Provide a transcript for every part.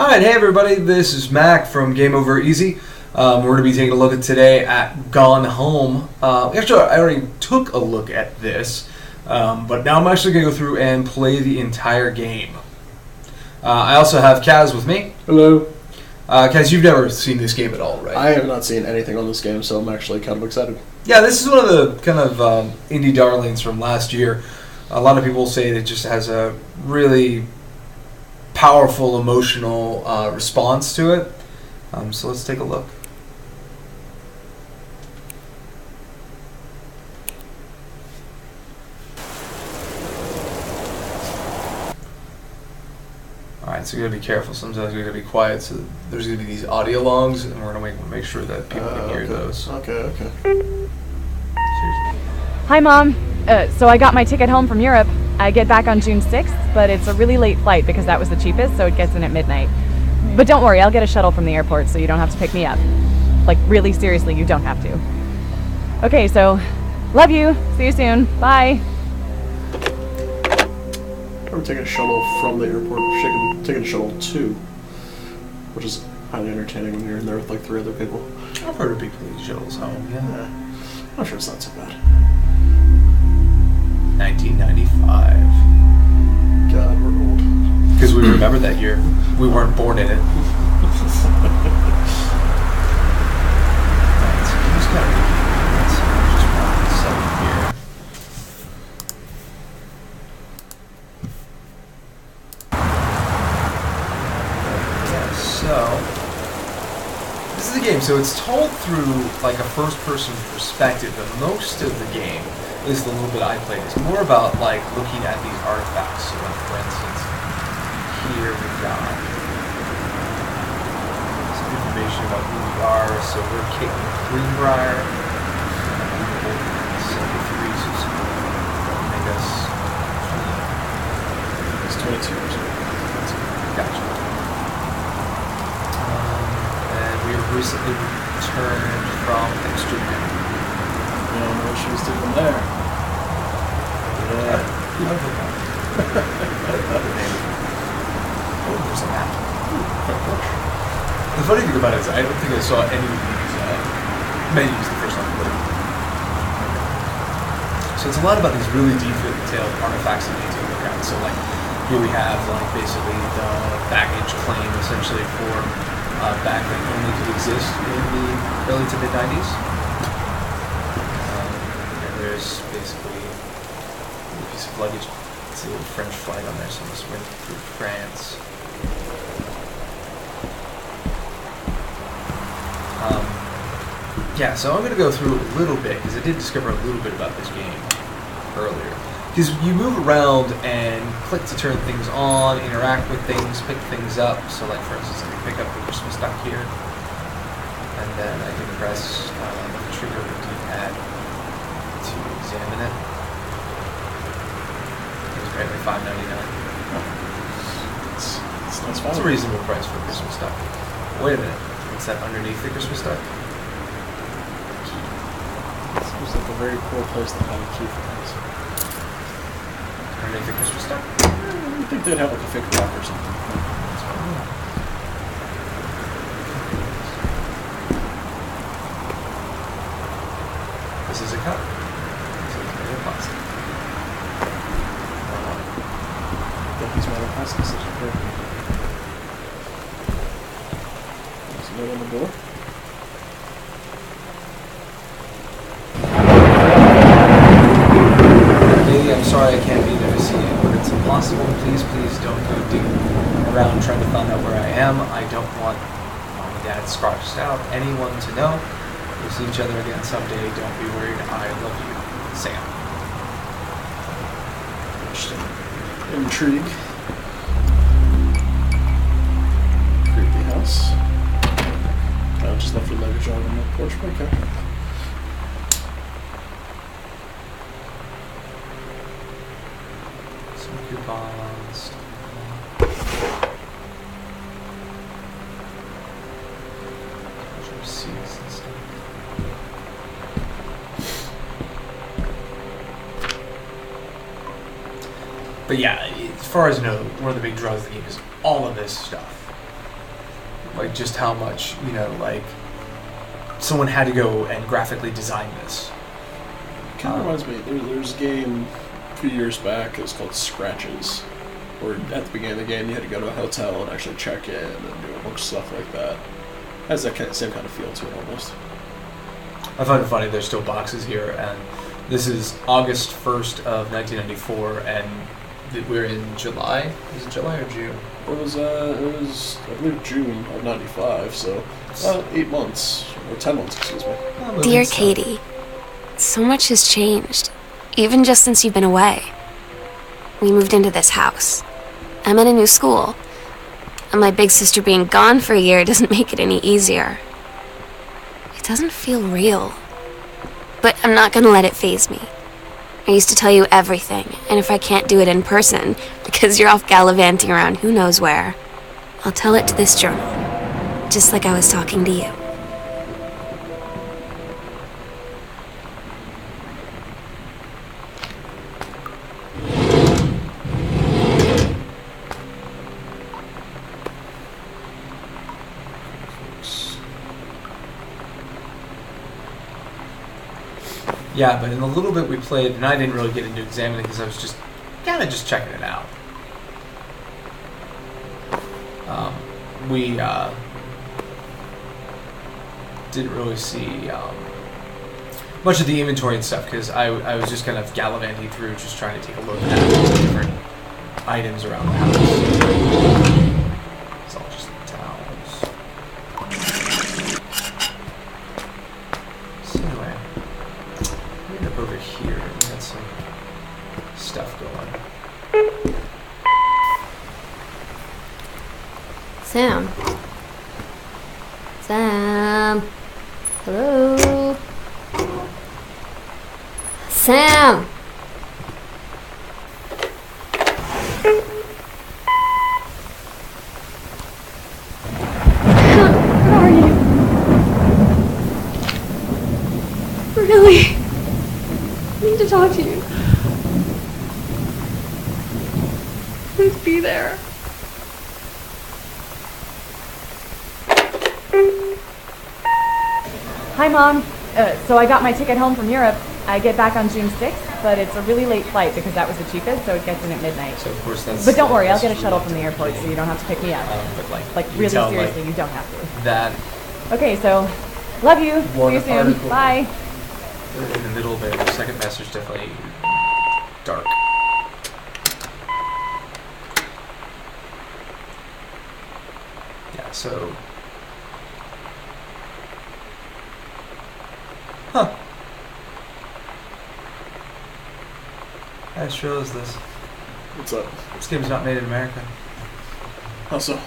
Alright, hey everybody, this is Mac from Game Over Easy. We're going to be taking a look at today at Gone Home. Actually, I already took a look at this, but now I'm actually going to go through and play the entire game. I also have Kaz with me. Hello. Kaz, you've never seen this game at all, right? I have not seen anything on this game, so I'm actually kind of excited. Yeah, this is one of the kind of indie darlings from last year. A lot of people say it just has a really powerful emotional response to it. So let's take a look. Alright, so you gotta be careful. Sometimes you gotta be quiet. So there's gonna be these audio logs, and we're gonna make sure that people can hear those. Okay. Seriously. Hi, Mom. So I got my ticket home from Europe. I get back on June 6th, but it's a really late flight because that was the cheapest, so it gets in at midnight. But don't worry, I'll get a shuttle from the airport so you don't have to pick me up. Like, really, seriously, you don't have to. Okay, so, love you. See you soon. Bye. We're taking a shuttle from the airport, taking a shuttle to, which is highly entertaining when you're in there with like 3 other people. I've heard of people who shuttles home, yeah. I'm sure it's not so bad. 1995. God, we're old. Because we remember that year. We weren't born in it. Right, so you just gotta repeat it. Let's just round this up here. Yeah, so this is the game. So it's told through like a first-person perspective, but most of the game, at least the little bit I played, is more about like looking at these artifacts. So like for instance, here we've got some information about who we are. So we're Caitlin Greenbrier. 73, so it's gonna make us 20. It's 22 years old. Gotcha. And we have recently returned from Amsterdam. No issues to them there. Yeah. Oh, there's a map. The funny thing about it is I don't think I saw any of these menus the first time I played. So it's a lot about these really detailed artifacts that you need to look at. So like here we have like basically the baggage claim essentially for bag that only could exist in the early to mid 90s. And there's basically a piece of luggage. It's a little French flag on there, so this went through France. Yeah, so I'm going to go through a little bit, because I did discover a little bit about this game earlier. Because you move around and click to turn things on, interact with things, pick things up. So like for instance, I can pick up the Christmas duck here. And then I can press the trigger with the D-pad to examine it. It's apparently $5.99. That's a reasonable price for a Christmas duck. Wait a minute, what's that underneath the Christmas duck? Seems like a very cool place to have a key for things. Underneath the Christmas duck? I think they'd have like a fake rock or something. This is a cup. This is made of plastic. These metal plastics are perfect. There's a note on the door. Hey, I'm sorry I can't be there to see you, but it's impossible. Please don't go digging around trying to find out where I am. I don't want mom and dad scratched out. Anyone to know. We'll see each other again someday. Don't be worried. I love you. Sam. Interesting. Intrigue. Creepy house. I just left your luggage out on the porch. Okay. Some coupons. Receipts and stuff. But yeah, as far as I know, one of the big draws of the game is all of this stuff. like just how much, you know, like someone had to go and graphically design this. Kind of reminds me, there's a game a few years back, it was called Scratches, where at the beginning of the game you had to go to a hotel and actually check in and do a bunch of stuff like that. Has that same kind of feel to it almost. I find it funny, there's still boxes here, and this is August 1st of 1994, and we're in July. Is it July or June? It was I believe June of '95, so 8 months or 10 months, excuse me. Dear Katie, so much has changed, even just since you've been away. We moved into this house. I'm at a new school, and my big sister being gone for a year doesn't make it any easier. It doesn't feel real, but I'm not gonna let it faze me. I used to tell you everything, and if I can't do it in person, because you're off gallivanting around who knows where, I'll tell it to this journal, just like I was talking to you. Yeah, but in the little bit we played, and I didn't really get into examining because I was just kind of just checking it out. We didn't really see much of the inventory and stuff because I was just kind of gallivanting through, just trying to take a look at the different items around the house. It's all just towels. So anyway. End up over here. We got some stuff going. Sam. Sam. Hello. Sam. How are you? Really? I need to talk to you. Please be there. Hi, Mom. So I got my ticket home from Europe. I get back on June 6th, but it's a really late flight because that was the cheapest, so it gets in at midnight. So of course that's. But don't worry, I'll get a shuttle from the airport, so you don't have to pick me up. But Like you really tell, seriously, like, you don't have to. that Okay, so love you. One See you soon. article. Bye. in the middle there, the second message definitely dark. Yeah. So. Huh. How sure is this? What's up? This game's not made in America. How so?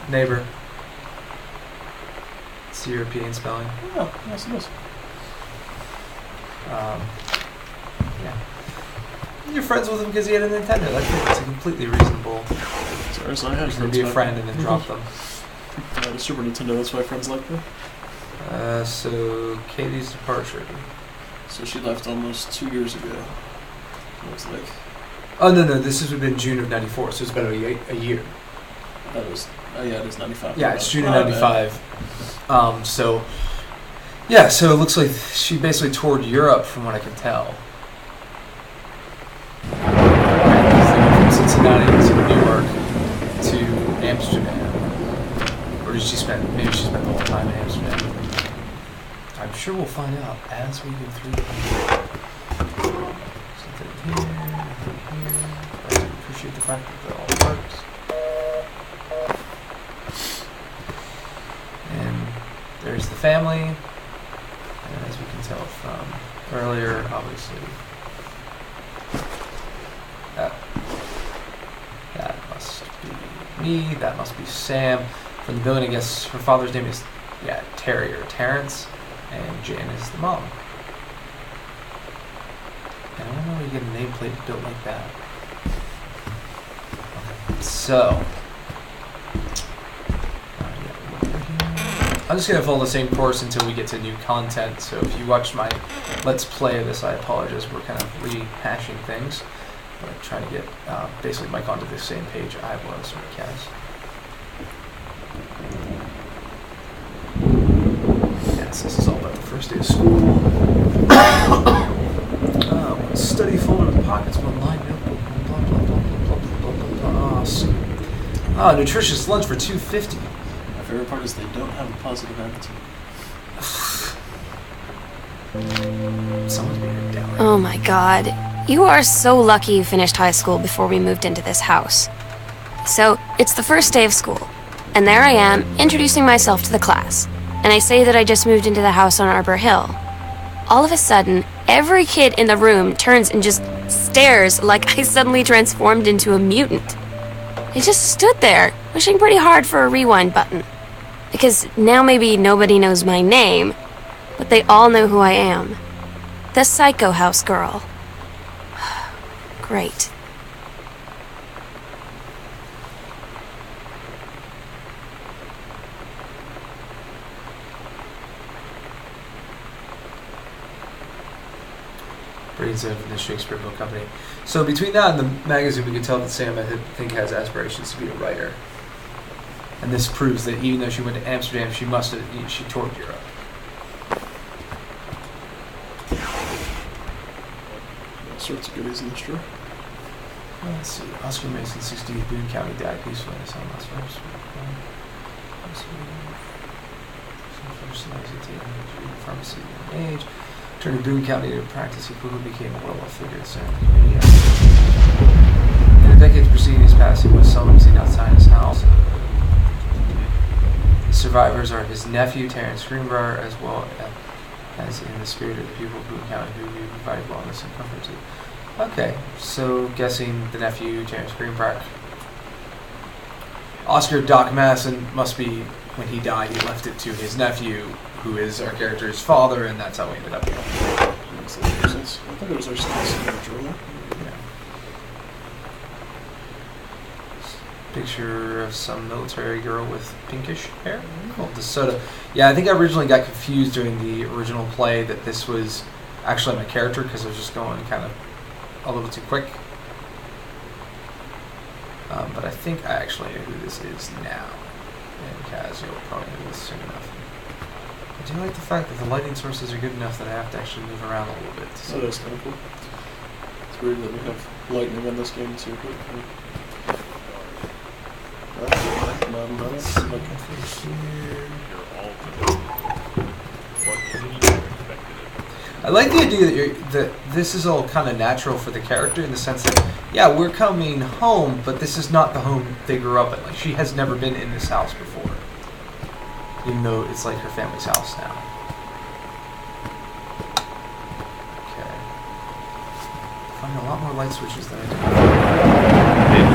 Neighbor. It's the European spelling. Oh, yes it is. Yeah. You're friends with him because he had a Nintendo. That's a completely reasonable Sorry, so I had reason to friends be a back- friend and then drop them. I had a Super Nintendo, that's why friends like me. So Katie's departure. So she left almost 2 years ago. Looks like. Oh no, this has been June of '94, so it's been a year. That was. Oh yeah, it is '95. Yeah, it's June of '95. So yeah, so it looks like she basically toured Europe, from what I can tell. From Cincinnati to New York to Amsterdam, or did she spend? Maybe she spent the whole time in Amsterdam. I'm sure we'll find out as we go through. Something here, nothing here. I do appreciate the fact that it all works. And there's the family, and as we can tell from earlier, obviously, that must be me, that must be Sam. From the building, I guess her father's name is, Terry or Terrence, and Jan is the mom. And I don't know where you get a nameplate built like that. Okay, so. I'm just going to follow the same course until we get to new content, so if you watched my Let's Play of this, I apologize, we're kind of rehashing things, but I'm trying to get basically Mike onto the same page I was with Kaz. This is all about the first day of school. Study folder with pockets, one line notebook, blah blah blah blah blah blah blah blah. Nutritious lunch for $2.50. My favorite part is they don't have a positive attitude. Someone's being a downer. Oh my god. You are so lucky you finished high school before we moved into this house. So, it's the first day of school, and there I am, introducing myself to the class, and I say that I just moved into the house on Arbor Hill. All of a sudden, every kid in the room turns and just stares like I suddenly transformed into a mutant. I just stood there, wishing pretty hard for a rewind button. Because now maybe nobody knows my name, but they all know who I am. The Psycho House girl. Great. Brains in from the Shakespeare Book Company. So between that and the magazine, we can tell that Sam, I think, has aspirations to be a writer. And this proves that even though she went to Amsterdam, she toured Europe. All sorts of goodies in this drawer. Let's see. Oscar Mason, 60, Boone County, died peacefully. Pharmacy age. Turned to Boone County to practice. He quickly became a well-off figure. So, in the decades preceding his passing, was seldom seen outside his house. The survivors are his nephew, Terrence Greenbrier, as well as in the spirit of the people of Boone County who he provided wellness and comfort to. Okay, so guessing the nephew, Terrence Greenbrier. Oscar Doc Madison must be, when he died, he left it to his nephew, who is our character's father, and that's how we ended up here. Makes a lot of sense. I thought it was our sense in the drawer. Yeah. Picture of some military girl with pinkish hair called DeSoto. Yeah, I think I originally got confused during the original play that this was actually my character because I was just going kind of a little too quick. But I think I actually know who this is now. And Kaz, you'll probably know this soon enough. I do like the fact that the lighting sources are good enough that I have to actually move around a little bit. So that's kind of cool. It's weird that we have lightning in this game too. Let's look here. I like the idea that this is all kind of natural for the character in the sense that, yeah, we're coming home, but this is not the home they grew up in. Like, she has never been in this house before, even though it's like her family's house now. Okay. Find a lot more light switches than I did.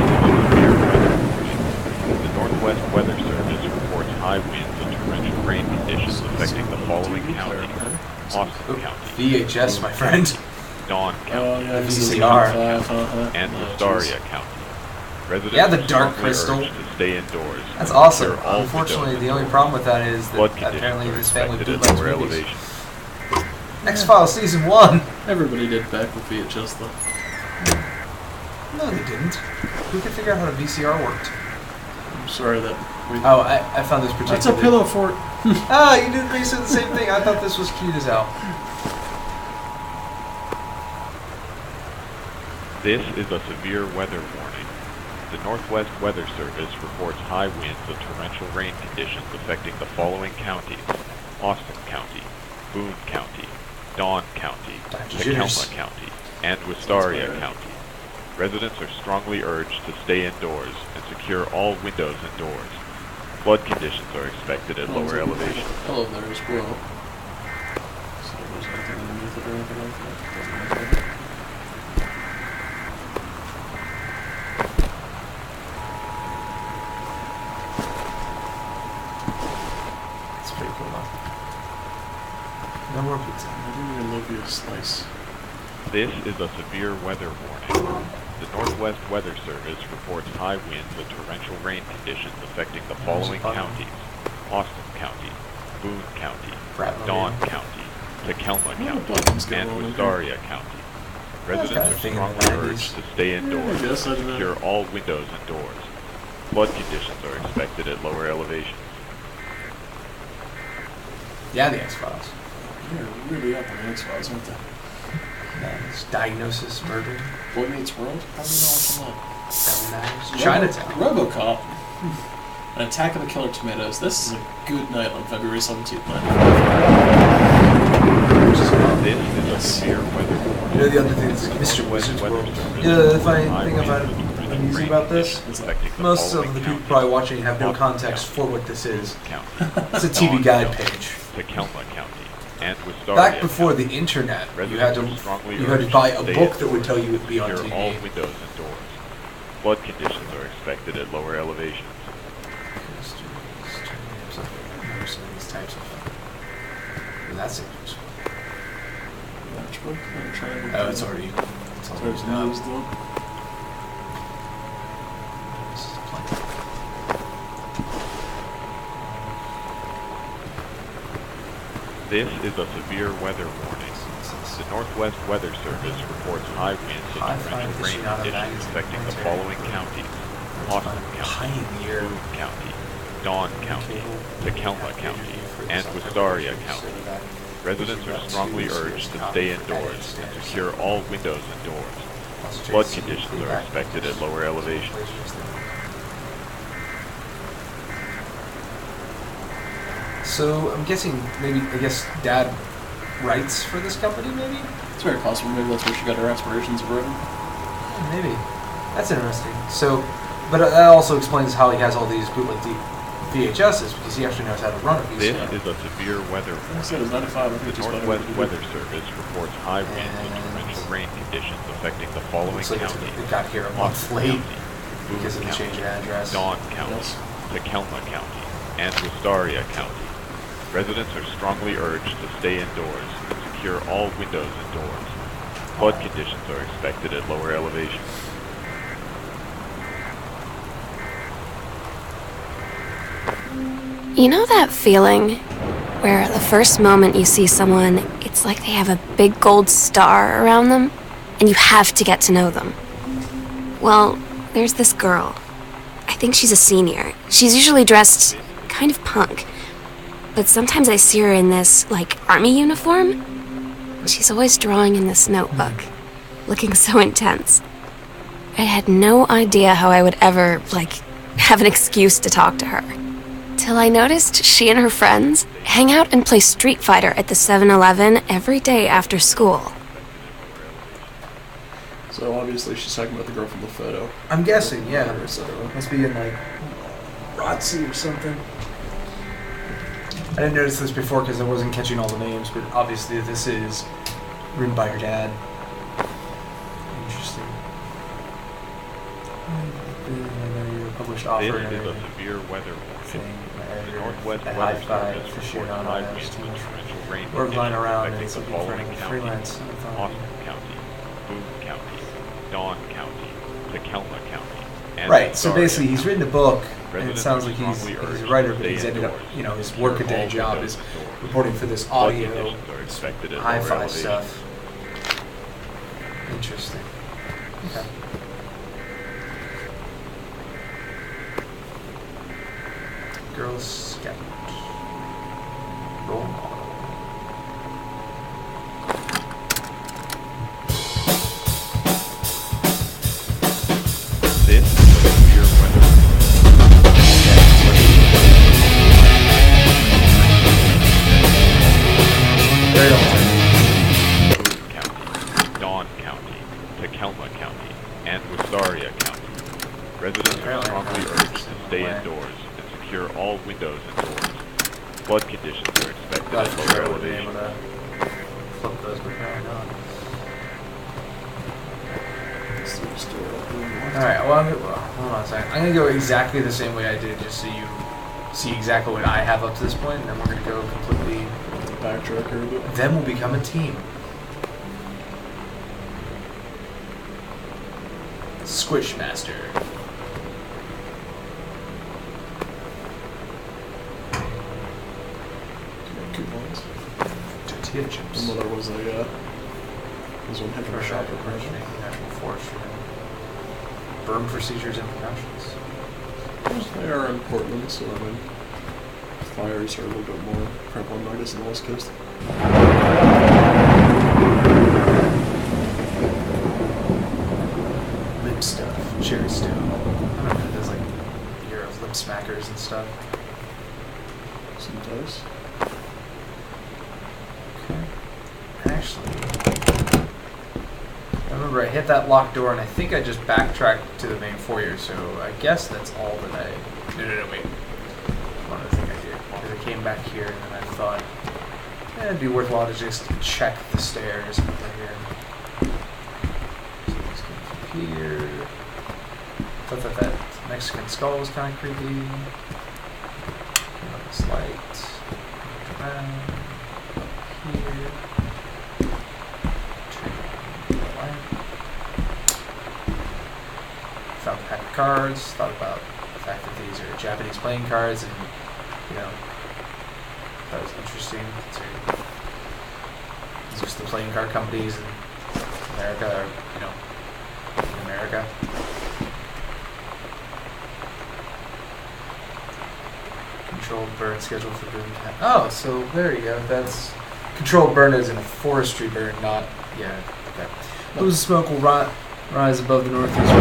The Northwest Weather Service reports high winds and torrential rain conditions affecting the following counties: Austin County, VHS, my friend. Dawn County, VCR. and Wistaria County. Residents Yeah, the are Dark strongly Crystal. urged to stay indoors. That's awesome. Secure all Unfortunately, windows the only and problem with that is flood that conditions apparently are this family expected at bootlegs lower movies. elevations. X-Files Season 1. Everybody did back with VHS though. No, they didn't. Who could figure out how a VCR worked? I'm sorry that we... Oh, I found this particularly... That's a pillow fort. Ah, you did basically the same thing. I thought this was cute as hell. This is a severe weather warning. The Northwest Weather Service reports high winds and torrential rain conditions affecting the following counties: Austin County, Boone County, Dawn County, Dr. Tacoma Jitters. County, and Wistaria County. Residents are strongly urged to stay indoors and secure all windows and doors. Flood conditions are expected at lower elevations. Hello there as well. So there's nothing underneath it or anything like that. Doesn't look like it. It's pretty cool, though. No more pizza. I didn't even love you a slice. This is a severe weather warning. The Northwest Weather Service reports high winds and torrential rain conditions affecting the following counties: Austin County, Boone County, Brattle Dawn Lane. County, Tacoma Yeah, County, buttons go and on in Wistaria County. Residents kinda are thing in the strongly 90s. urged to stay indoors I guess I and did that. secure all windows and doors. Flood conditions are expected at lower elevations. Yeah, the X-Files. They're really up on the X-Files, aren't they? It's Diagnosis Murder. Boy Meets World? How are you not watching Seven Knives. that? Chinatown. RoboCop. An Attack of the Killer Tomatoes. This is a good night on February 17th, man. This is a severe weather warning. You know the other thing is Mr. Wizard's World. You know the funny thing I find amusing about this? Most of the people probably watching have no context for what this is. It's a TV guide page. Tacoma County and Wistaria Back before County. the internet, you Residents had are strongly to urged buy a stay book that would indoors tell you it would be on secure all TV. windows and doors. Flood conditions are expected at lower elevations. These types of. Well, that's interesting. Which book? I'm trying to- Oh, it's already. It's There's already news, done. though. This is plenty. This is a severe weather warning. The Northwest Weather Service reports high winds and I torrential find rain aficionado conditions magazine affecting the commentary. following counties: Austin County, Pioneer. Boone County, Dawn County, Tacoma County, and Wistaria County. Residents are strongly urged to stay indoors and secure all windows and doors. Flood conditions are expected at lower elevations. So I'm guessing I guess Dad writes for this company, maybe? It's very possible. Maybe that's where she got her aspirations of writing. Maybe. That's interesting. So, but that also explains how he has all these bootleg VHSs, because he actually knows how to run a This VCR. is a severe weather Like I warning. said, it's 95. I think The it's just about Northwest everything. Weather Service reports high winds and torrential rain conditions affecting the following Looks like counties: it got here a month Austin late County, because of Boone the change in County, address. Dawn County, Yes. Tacoma County, and Wistaria County. Residents are strongly urged to stay indoors and secure all windows and doors. Flood conditions are expected at lower elevations. You know that feeling where the first moment you see someone, it's like they have a big gold star around them, and you have to get to know them? Well, there's this girl. I think she's a senior. She's usually dressed kind of punk, but sometimes I see her in this, like, army uniform. And she's always drawing in this notebook, looking so intense. I had no idea how I would ever, like, have an excuse to talk to her. Till I noticed she and her friends hang out and play Street Fighter at the 7-Eleven every day after school. So obviously she's talking about the girl from the photo. I'm guessing, yeah. Or so. Must be in like Rotsi or something. I didn't notice this before because I wasn't catching all the names, but obviously this is written by her dad. Interesting. You're a published This author and is a everything. severe weather Thing, warning. The editor, Northwest a Weather hi-fi Service reports aficionado, high has winds too and much torrential rain work lying conditions around and affecting it's the looking for following any counties: freelance. Austin County, Boone County, Dawn County, Tacoma County, and Right, so Wistaria basically he's County. written a book, and it Residents sounds are like he's strongly a urged writer, to but he's stay ended up, indoors you know, his secure workaday all job windows is and doors. reporting for this Flood audio, conditions are expected at lower hi-fi elevations. stuff. Interesting. Okay. Girl Scout. Role model. This is a severe weather warning. Very long. Boone County, Dawn County, Tacoma County, and Wistaria County. Residents are Apparently strongly not urged to stay way. indoors and secure all windows and doors. Flood conditions are expected Got at to lower figure out what the name of elevations. that flip those, but apparently not. It's the story of Boone. Alright, hold on a second. I'm gonna go exactly the same way I did, just so you see exactly what I have up to this point, and then we're gonna go completely. Backtrack a bit. Then we'll become a team. Squishmaster. Coupons. Tortilla chips. My mother was a was one heck of a shopper. Natural forestry. Burn procedures and precautions. They are in Portland, so I mean, fires are a little bit more prevalent, I guess, in the West Coast. Lip stuff, cherry stew. I don't know if there's like beer of lip smackers and stuff. Sometimes. Okay. Actually, I remember I hit that locked door and I think I just backtracked to the main foyer, so I guess that's all that I... No, wait. One other thing I did. Because I came back here and then I thought, it'd be worthwhile to just check the stairs over here. So let's go through here. Thought that Mexican skull was kind of creepy. This light. Around here. Turn on the light. Found a pack of cards. Thought about the fact that these are Japanese playing cards, and that was interesting. These are the playing card companies in America, or in America. Controlled burn schedule for boom time. Oh, so there you go. That's controlled burn as in a forestry burn, not okay. Plumes of smoke will rise above the northeast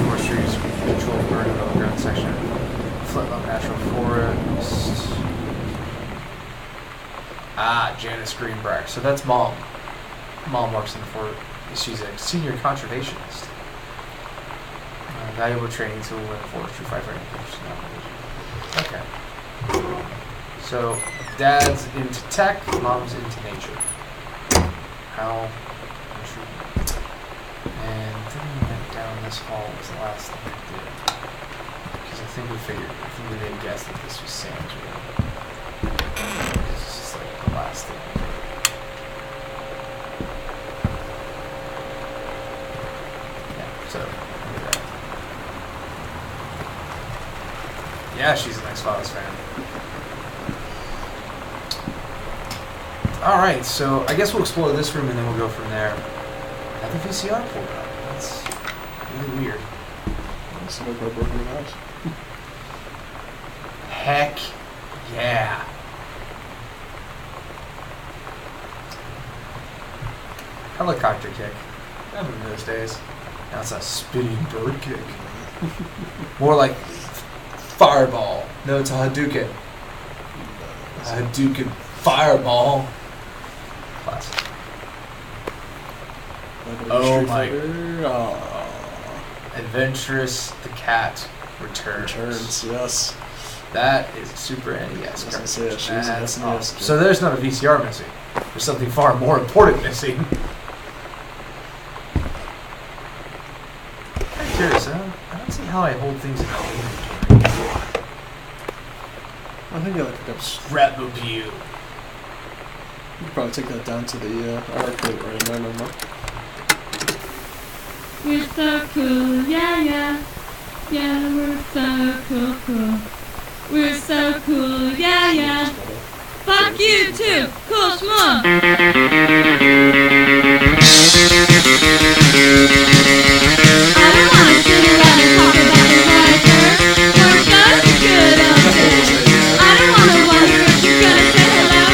forestry's controlled burn above the ground section of Flintlock National Forest. Janice Greenbrier. So that's Mom. Mom works in the forest. She's a senior conservationist. Valuable training tool in forestry firefighting. Okay. So, Dad's into tech, Mom's into nature. How intriguing. And then we went down this hall was the last thing we did. Because I think we made a guess that this was Sam's room. This is just like the last thing. Yeah, so... Yeah, she's an X-Files fan. Alright, so I guess we'll explore this room and then we'll go from there. Have the VCR pulled up. That's really weird. That's like a broken house. Heck yeah. Helicopter kick. I remember those days. Now it's a spinning bird kick. More like fireball. No, it's a Hadouken. A Hadouken fireball. Classic. Oh my. Adventurous the Cat returns. Yes. That is a Super NES. I was gonna say, she's an That's SNES awesome. kid. So there's not a VCR missing. There's something far more important missing. I'm curious, I don't see how I hold things in my inventory. I think I picked up. Scrapmobile. You could probably take that down to the arcade right now, remember? We're so cool, yeah. Yeah, we're so cool. We're so cool, yeah. Fuck you too, cool schmuck. I don't wanna sit around and talk about the weather. We're so good on this. I don't wanna wonder if you're gonna say hello.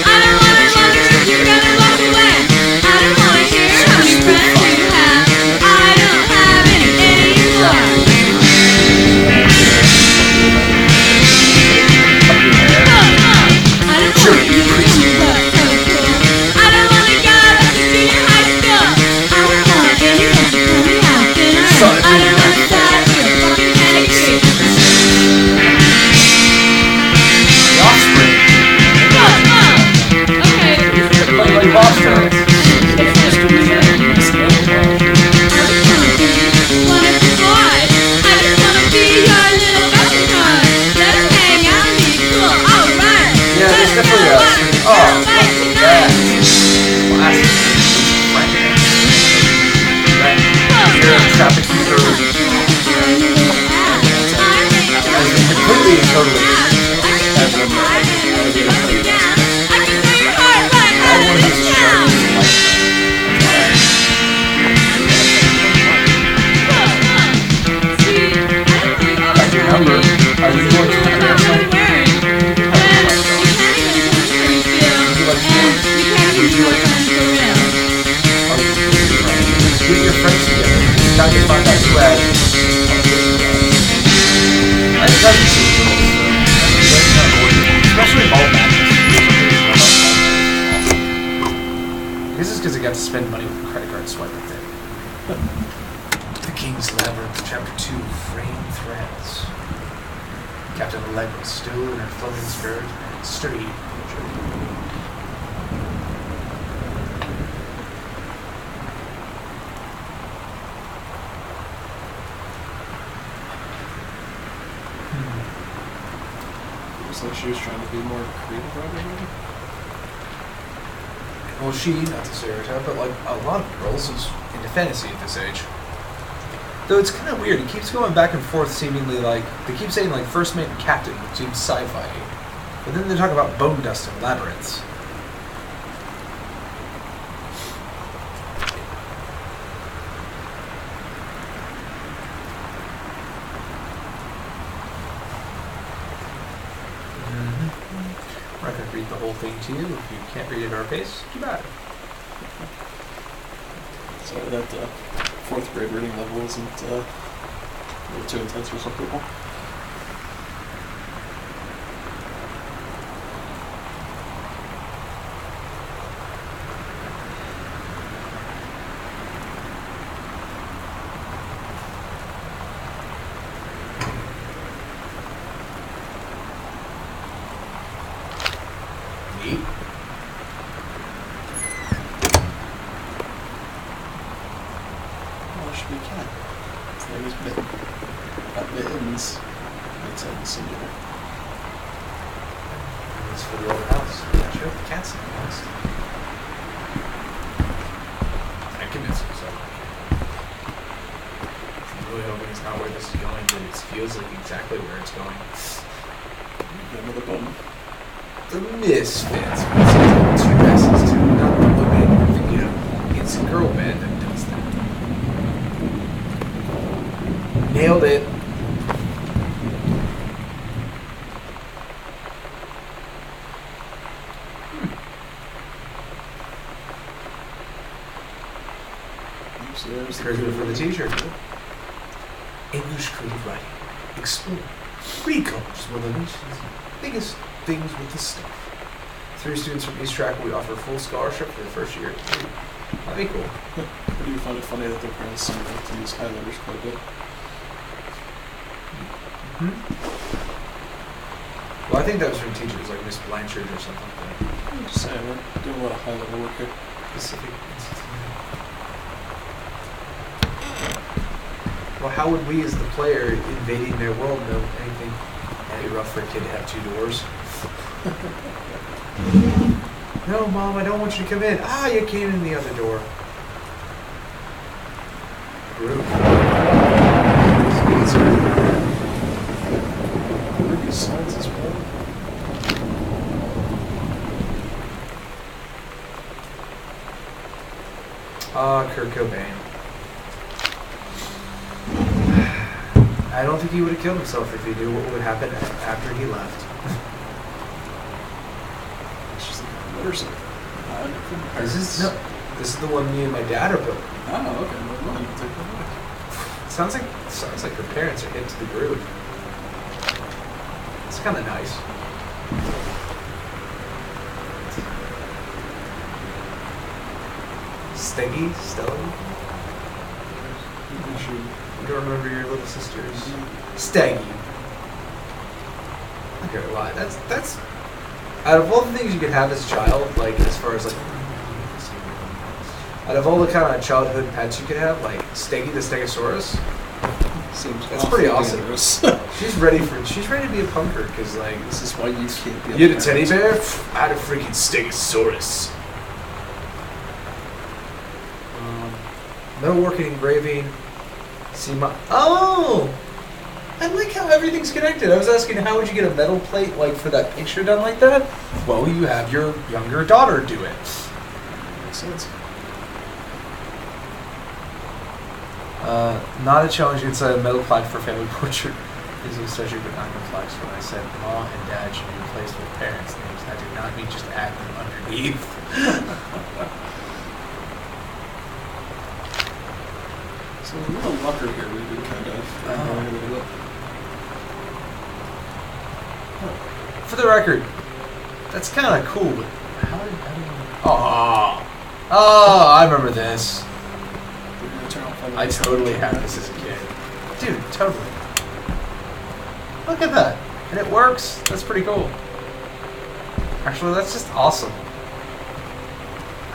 I don't wanna wonder if you're gonna walk away. I don't wanna hear how many friends you have. I don't have any anymore. Are you going to Gotta get find that swag. I just have to see especially ball matches. This is because I got to spend money with a credit card swipe up there. The King's Labyrinth, Chapter 2, Frame Threads. Captain Allegra still in her flowing skirt and sturdy nature. Looks like she was trying to be more creative about it, maybe? Well, she, not to stereotype, but like a lot of girls is into fantasy at this age. Though it's kind of weird, it keeps going back and forth seemingly like, they keep saying like first mate and captain, which seems sci-fi. But then they talk about bone dust and labyrinths. I'm not going to read the whole thing to you. If you can't read it at our pace, too bad. Sorry, that fourth grade reading level isn't a little too intense for some people. Neat. Oh, it should be a cat. Its name is Mitten. Got mittens. It's in the singular. It's for the old house. I'm not sure if the cat's in the house. I'm convinced so. I'm really hoping it's not where this is going, but it feels like exactly where it's going. Get another button. The Misfits. It's two messes too. Not the band, you know. It's a girl band that does that. Nailed it. Oops, there's the Encouragement for the clue. teacher. English creative writing. Explore. Read colors. One of the nation's biggest things with the stuff. 3 students from East Track will offer full scholarship for the first year. That'd be cool. Or do you find it funny that their parents seem to use highlighters quite a bit? Well, I think that was from teachers, like Miss Blanchard or something like that. I'm just saying, we're doing a lot of highlighter work here. Pacific Institute. Well, how would we, as the player, invading their world, know anything? That'd be rough for a kid to have 2 doors. No, Mom, I don't want you to come in. Ah, you came in the other door. Rude. Ruby signs as well. Ah, Kurt Cobain. I don't think he would have killed himself if he knew what would happen after he left. It's just like a motorcycle. This is the one me and my dad are building. Oh, okay. Well, you can take that away. Sounds like her parents are hip to the groove. It's kind of nice. Steggy, Stella. You should. You don't remember your little sisters. Steggy. I'm not gonna lie. That's out of all the things you could have as a child, like as far as like out of all the kind of childhood pets you could have, like Steggy the Stegosaurus. Seems That's pretty awfully awesome. dangerous. She's ready to be a punker because like This is why you can't be. you had a teddy bear. I had a freaking Stegosaurus. Metalworking, engraving. See my I like how everything's connected. I was asking how would you get a metal plate like for that picture done like that? Well, you have your younger daughter do it. Makes sense. Not a challenge inside a metal plaque for family portrait. This is especially but not complex. When I said Ma and Dad should be replaced with parents' names, I did not mean just add them underneath. So a little lucker here, we did kind of going a little bit. For the record, that's kind of cool, but how do Oh, I remember this. We're gonna turn off all the I lights. totally had this as a kid. Dude, totally. Look at that. And it works. That's pretty cool. Actually, that's just awesome.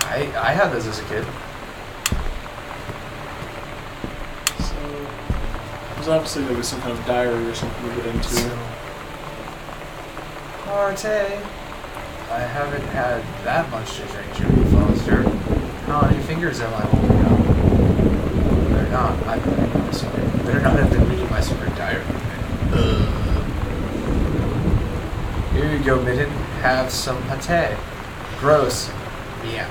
I had those as a kid. So there's obviously going to be some kind of diary or something we get into. Arte. I haven't had that much to drink, Jimmy Foster. How many fingers am I holding up? They're not. I've been reading my secret. Better not have been reading my secret diary. Here you go, Mitten. Have some pate. Gross. Meow.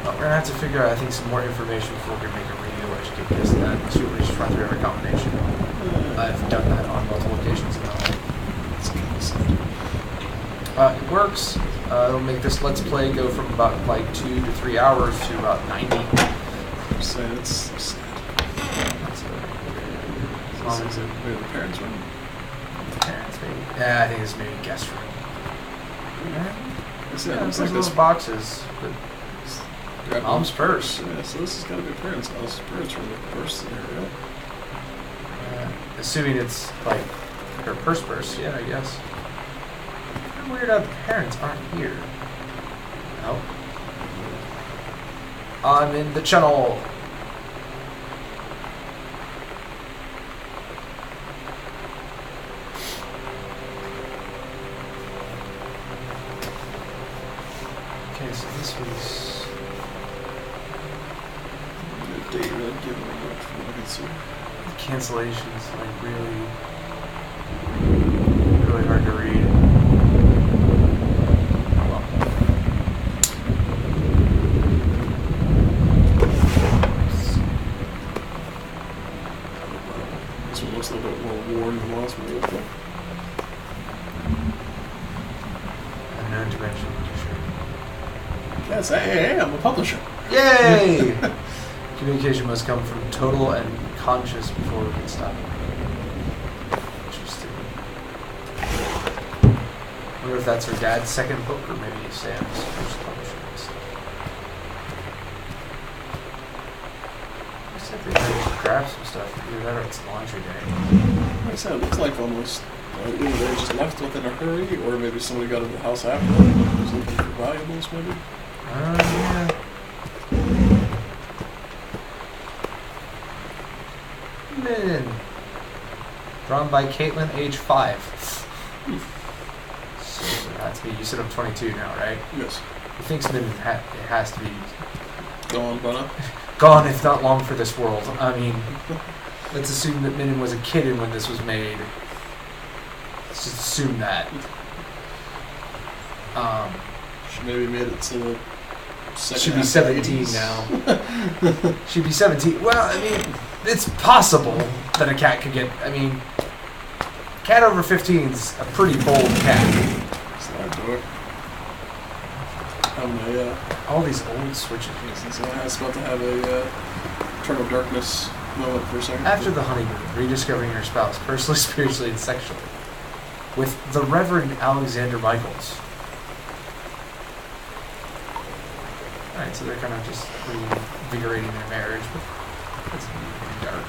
Well, we're gonna have to figure out, I think, some more information before we can make a radio edge get this that. Shoot, we just run through every combination. I've done that on multiple occasions in my life. It's kind of sad. It works. It'll make this Let's Play go from about like 2 to 3 hours to about 90. I'm saying it's so sad. As long as Maybe the parents room. parents, maybe. Yeah, I think it's maybe guest room. It's Yeah, looks it's like like those this. boxes. But Grab mom's purse. Yeah, so this has got to be parents' house. Parents' room. Purse in here, right? Assuming it's like her purse, yeah, I guess. Kind of weird how the parents aren't here. No. I'm in the channel. Okay, so this was. The date really given much from what I can see. Cancellations, like really hard to read. Oh well. This one looks a little bit more worn than the last one. Really quick. Unknown dimension t-shirt. Yes, hey, I'm a publisher. Yay! Communication must come from total and conscious before we can stop it. Interesting. I wonder if that's her dad's second book or maybe Sam's first publishing. Looks like they might grab some stuff. Either that or it's laundry day. Like I said, it looks like almost either they just left within a hurry, or maybe somebody got into the house after and was looking for valuables, maybe. Yeah. Min. Drawn by Caitlin, age 5. So that's me. You said I'm 22 now, right? Yes. He thinks Min it has to be Go on, Brenna. gone, if not long, for this world. I mean, let's assume that Min was a kid when this was made. Let's just assume that. She maybe made it to the second Should be half of the 17 80s. now. She'd be 17. Well, I mean, it's possible that a cat could get. I mean, cat over 15's a pretty bold cat. Slide door. Having a, All these old switches. so I was about to have a Eternal Darkness moment for a second. After the honeymoon, rediscovering your spouse, personally, spiritually, and sexually, with the Reverend Alexander Michaels. Alright, so they're kind of just reinvigorating their marriage, but that's pretty dark.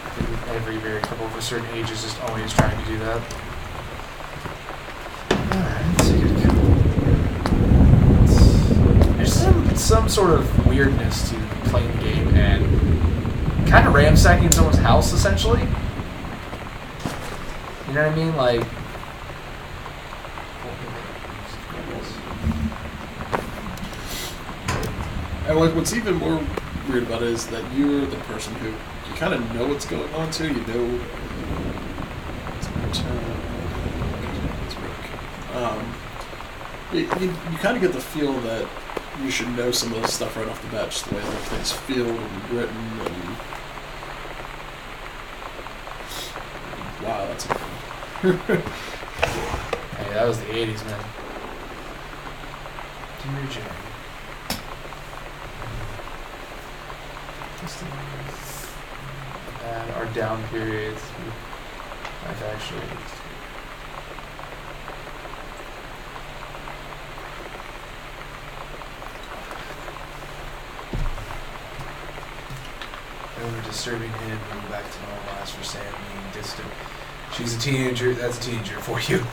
I think every married couple of a certain age is just always trying to do that. Alright, so you get There's some sort of weirdness to playing the game and kind of ransacking someone's house, essentially. You know what I mean? Like, And what's even more weird about it is that you're the person who you kind of know what's going on too. You know. You kind of get the feel that you should know some of this stuff right off the bat, just the way everything's filled and written and. Wow, that's. Hey, Yeah, that was the 80s, man. Dear Jerry. And our down periods, I've actually. Over disturbing him, moving back to normal, as for Sam being distant. She's a teenager, that's a teenager for you.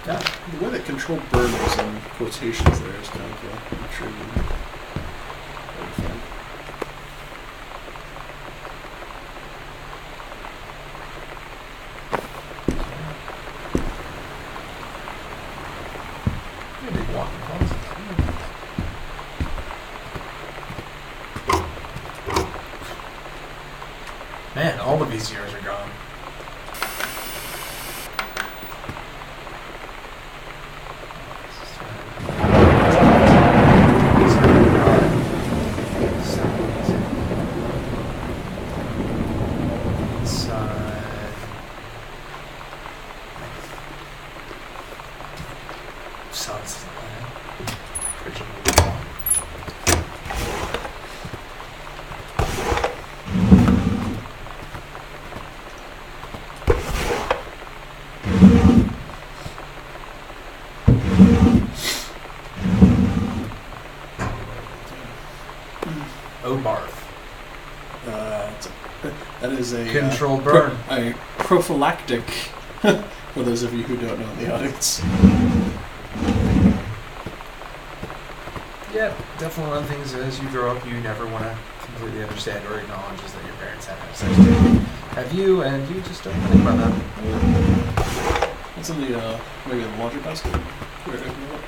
Yeah, the way that Control Burn was in quotations there is kind of intriguing. Very fun. Big walking closet. Man, all of these years are gone. That is a Control Burn. A prophylactic for those of you who don't know in the audience. Yeah, definitely one of the things as you grow up you never want to completely understand or acknowledge is that your parents have sex have you, and you just don't think about that. It's in the maybe in the laundry basket. Where I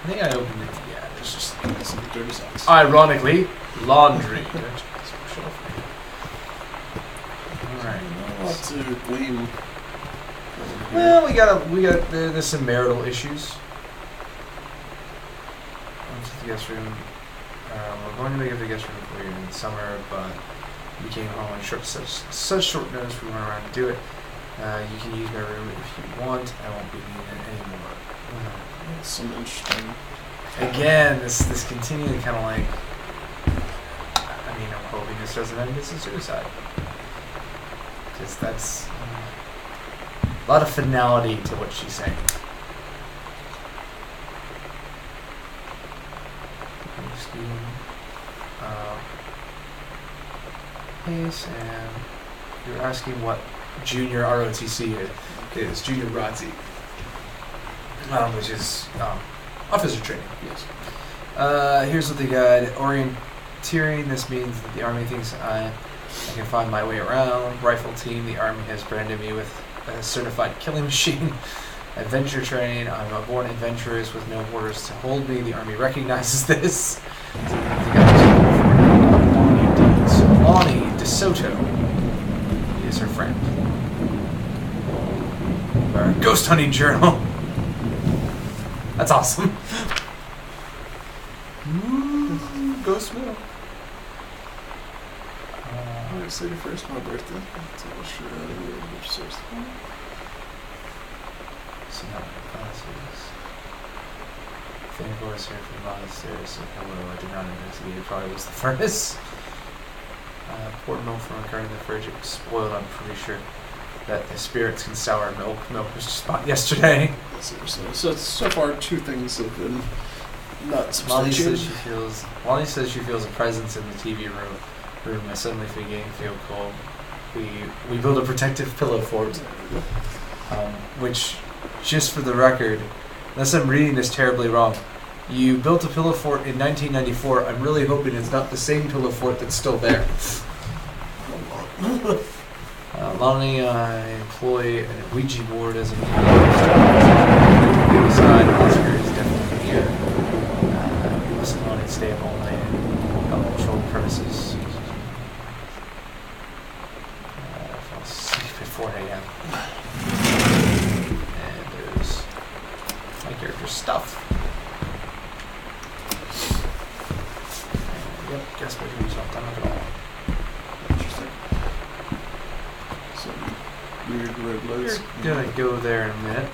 think I opened it. Yeah, there's just some dirty socks. ironically laundry. Alright. Not a lot to glean. Well, there's some marital issues. Went to the guest room. We're going to make up the guest room for you in the summer, but we came home on such short notice we weren't around to do it. You can use my room if you want. I won't be needing it anymore. That's some interesting. Again, this continuing kind of like. I mean, I'm hoping this doesn't end as a suicide. Because that's a lot of finality to what she's saying. Hey Sam, you're asking what junior ROTC is junior ROTC, which is officer training. Yes. Here's what they got. Orienteering. This means that the Army thinks I can find my way around. Rifle team. The Army has branded me with a certified killing machine. Adventure train. I'm a born adventurous with no borders to hold me. The Army recognizes this. Lonnie DeSoto is her friend. Our ghost hunting journal. That's awesome. Ghost mill. August 31st, my birthday. So now my classes. Fanboy is here from Monasteries, so hello, I did not investigate. It probably was the furnace. Poured milk from a cart in the fridge. It was spoiled. I'm pretty sure that the spirits can sour milk. Milk was just bought yesterday. So far, two things have been not Molly substantiated. says she feels a presence in the TV room. I suddenly feel cold. We built a protective pillow fort, which, just for the record, unless I'm reading this terribly wrong, you built a pillow fort in 1994. I'm really hoping it's not the same pillow fort that's still there. Lonnie, I employ a Ouija board as a side. Oscar is definitely here. Listen, Lonnie, stay up all night and help control the premises. Fall asleep at 4 a.m. And there's my character's stuff. Let's You're gonna go there in a minute.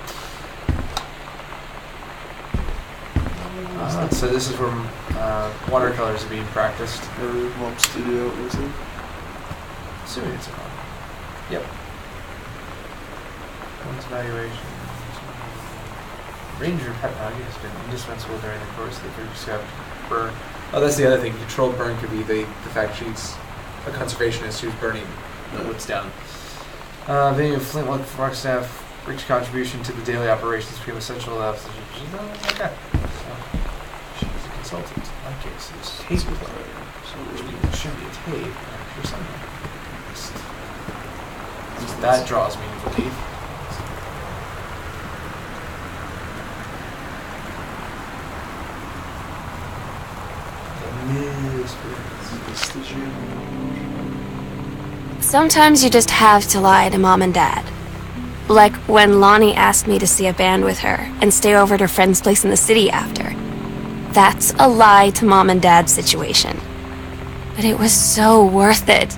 So this is where watercolors are being practiced. Her mom's studio, was it? Assuming it's a problem. Yep. One's evaluation. Ranger technology has been indispensable during the course of the first burn. Oh, that's the other thing. Controlled burn could be the fact she's a conservationist who's burning the woods down. Being a Flintlock Flagstaff, rich contribution to the daily operations became essential. Okay. So she's a consultant. In my case, it's tape player. So it should be a tape or something. That draws me to believe. Sometimes you just have to lie to Mom and Dad. Like when Lonnie asked me to see a band with her and stay over at her friend's place in the city after. That's a lie to Mom and Dad situation. But it was so worth it.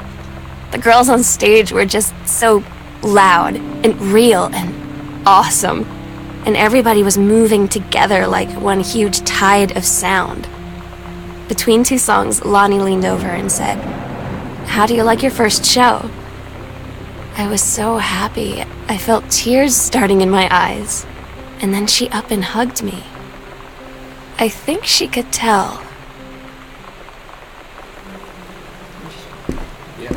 The girls on stage were just so loud and real and awesome. And everybody was moving together like one huge tide of sound. Between two songs, Lonnie leaned over and said, "How do you like your first show?" I was so happy. I felt tears starting in my eyes. And then she up and hugged me. I think she could tell. Yeah.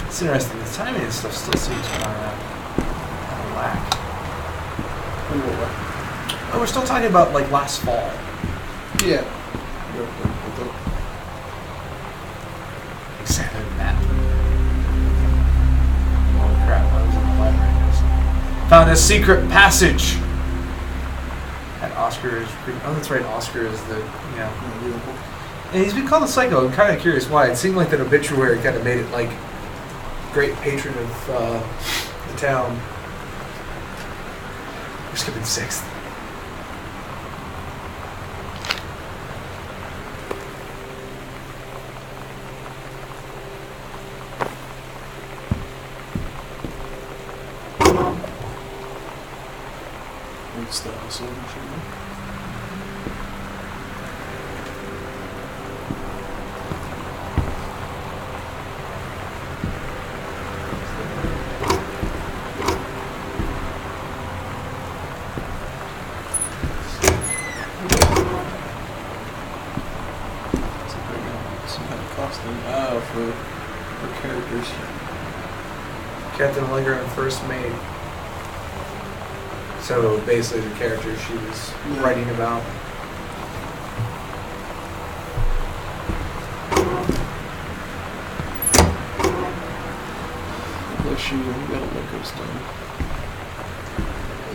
It's interesting. The timing and stuff still seems kind of whack. Oh, we're still talking about like last fall. Yeah. Examine map. Holy crap! I was in the library. Found a secret passage. And Oscar is. Oh, that's right. Oscar is the And he's been called a psycho. I'm kind of curious why. It seemed like that obituary kind of made it like great patron of the town. We're skipping 6th. What's that? So some kind of costume. Oh, for characters. Captain Allegra and First Mate. So basically, the character she was writing about. Unless she got a look of stuff.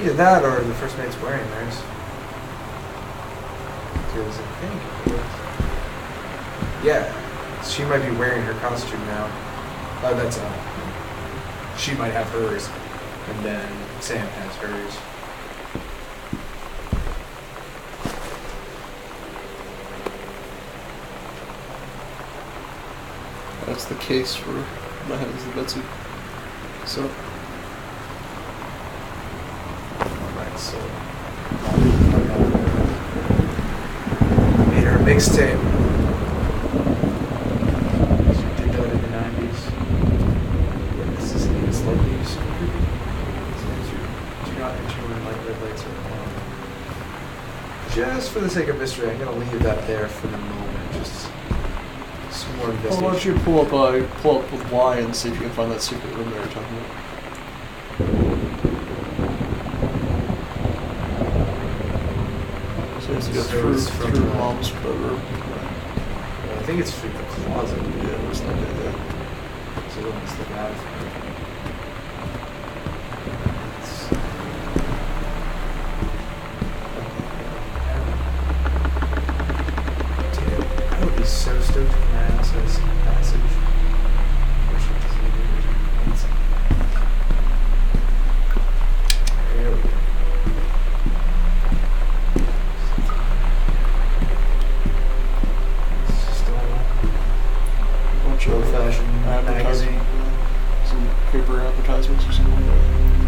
Either that or the First Mate's wearing theirs. Because I think it was. Yeah, she might be wearing her costume now. That's she might have hers, and then Sam has hers. That's the case for my hands the Betsy. So. Alright, so. Made her a mixtape. She did that in the 90s. Yeah, this is slightly super creepy. Do not enter when light red lights are on. Just for the sake of mystery, I'm going to leave that there for the moment. Just some more Well, investigation. why don't you pull up with Y and see if you can find that secret room they were talking about. So it's go So through, it's from through the- mom's bedroom. I think it's through the closet. Yeah, it was like that. So let's look at it. Dude, I would be so stoked if my house has a passage.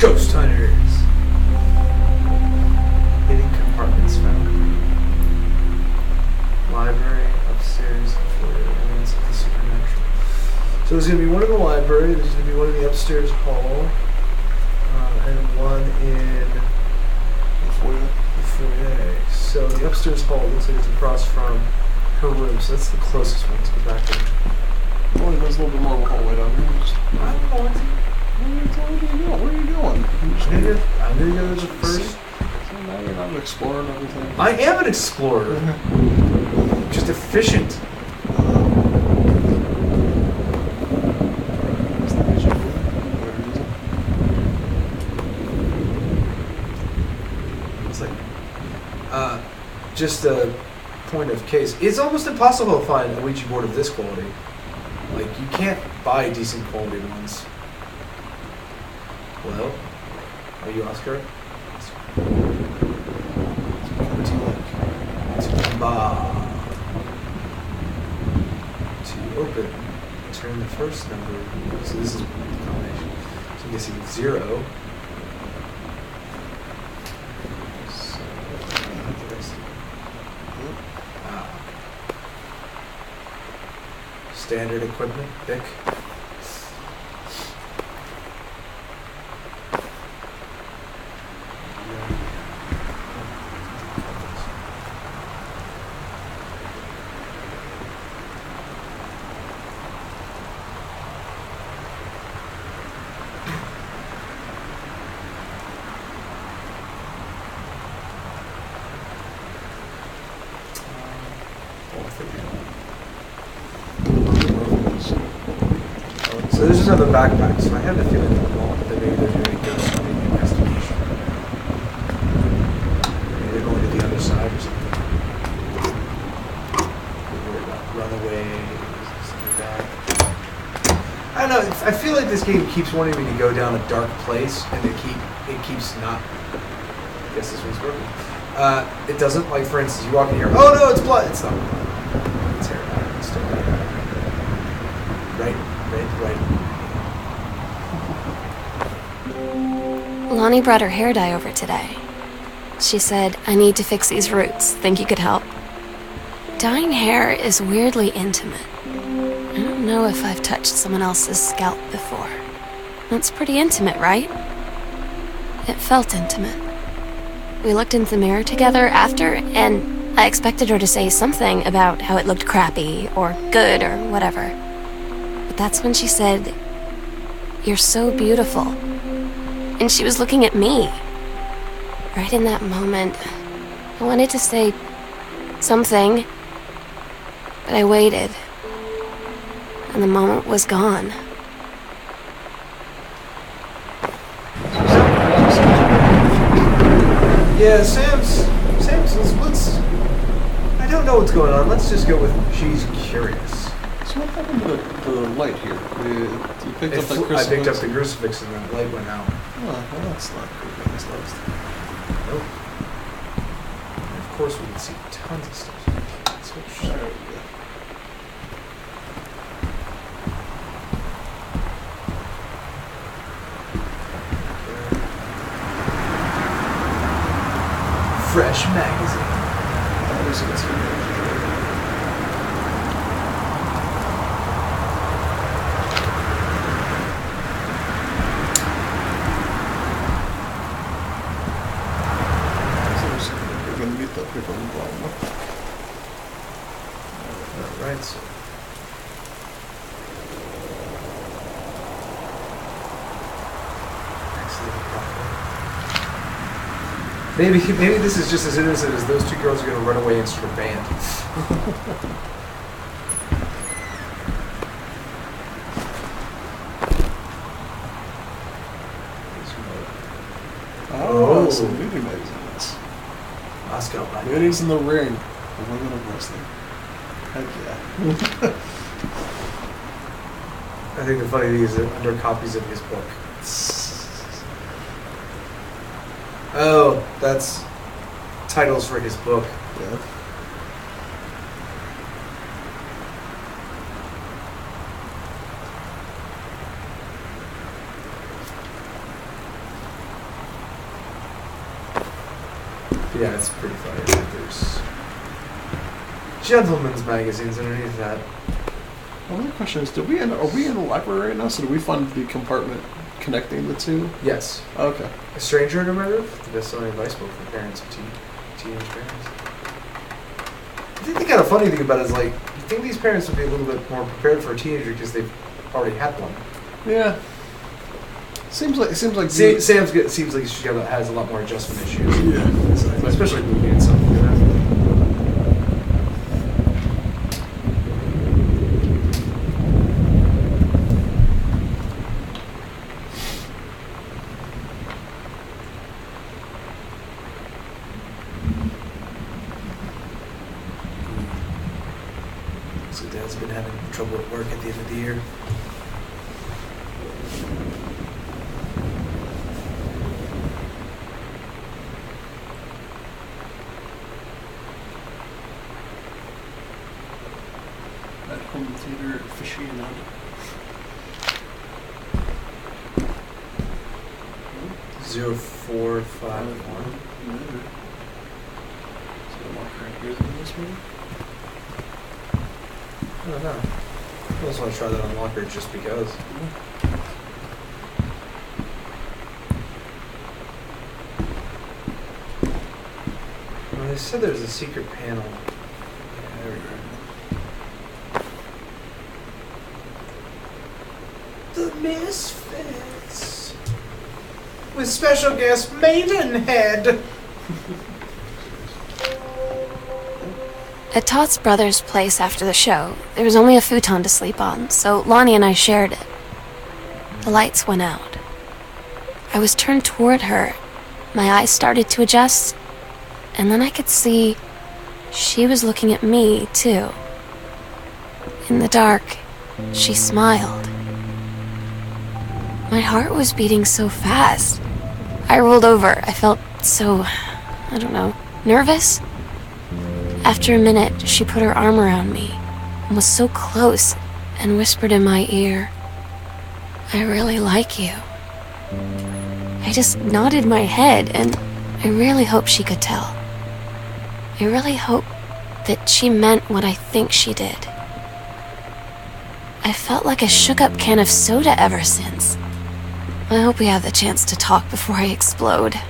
Ghost hunters. Hidden compartments found. Library, upstairs, foyer, evidence of the supernatural. So there's going to be one in the library, there's going to be one in the upstairs hall, and one in The foyer. the foyer. So the upstairs hall looks like it's across from her room, so that's the closest one. Let's go back in. Well, there's a little bit more of a hallway down here. Just, I don't know. what are you doing? Where are you going? I'm going to go to the first. So now you're not exploring everything. I am an explorer. Just efficient. Is that what you're doing? Where is it? It's like, just a point of case. It's almost impossible to find a Ouija board of this quality. Like, you can't buy decent quality ones. Well, are you Oscar? What do you like? To open, turn the first number. So this is the combination. So you can see 0. So, what did I see? Standard equipment, pick. So there's another backpack, so I have the feeling that maybe they're doing a ghost hunting investigation. Maybe they're going to the other side or something. They're worried about runaways, something like that. I don't know, I feel like this game keeps wanting me to go down a dark place, and it keeps not. I guess this one's working. It doesn't, like for instance, you walk in here, oh no, it's blood! It's not blood. It's hair. It's still hair. Right. Lonnie brought her hair dye over today. She said, I need to fix these roots. Think you could help? Dyeing hair is weirdly intimate. I don't know if I've touched someone else's scalp before. That's pretty intimate, right? It felt intimate. We looked in the mirror together after, and I expected her to say something about how it looked crappy or good or whatever. But that's when she said, You're so beautiful. And she was looking at me. Right in that moment, I wanted to say something, but I waited. And the moment was gone. Yeah, Sam's. Let's. I don't know what's going on. Let's just go with she's curious. So what happened to the light here? You picked up that I crucifix? picked up the crucifix and the light went out. Oh, well, that's not creepy. That's nice. Nope. And of course, we can see tons of stuff. So There we go. Fresh magazine. That was a good story. We're going to meet the people in the bottom. Alright, so. Maybe this is just as innocent as those two girls are going to run away and start a band. Oh, some movie magazines. Moscow by Ladies in the Ring. The Women of Wrestling. Heck yeah. I think the funny thing is that under copies of his book. Oh, that's titles for his book. Yeah. Yeah, it's pretty funny. There's gentlemen's magazines underneath that. Well, the question is, are we in the library right now? So do we find the compartment connecting the two? Yes. Okay. A Stranger in a Murder, the best-selling advice book for parents of teenage parents. I think the kind of funny thing about it is, like, you think these parents would be a little bit more prepared for a teenager because they've already had one. Yeah. Seems like Seems like she has a lot more adjustment issues. Yeah. So, especially moving and stuff like that. So Dad's been having trouble at work at the end of the year. At home theater aficionado. Zero 0451. Is there a marker in here than this one? I don't know. I just want to try that on Locker just because. Well, they said there's a secret panel. Yeah, there we go. The Misfits. With special guest Maidenhead. At Todd's brother's place after the show, there was only a futon to sleep on, so Lonnie and I shared it. The lights went out. I was turned toward her. My eyes started to adjust, and then I could see she was looking at me, too. In the dark, she smiled. My heart was beating so fast. I rolled over. I felt so, I don't know, nervous? After a minute, she put her arm around me and was so close and whispered in my ear, "I really like you." I just nodded my head, and I really hope she could tell. I really hope that she meant what I think she did. I felt like a shook-up can of soda ever since. I hope we have the chance to talk before I explode.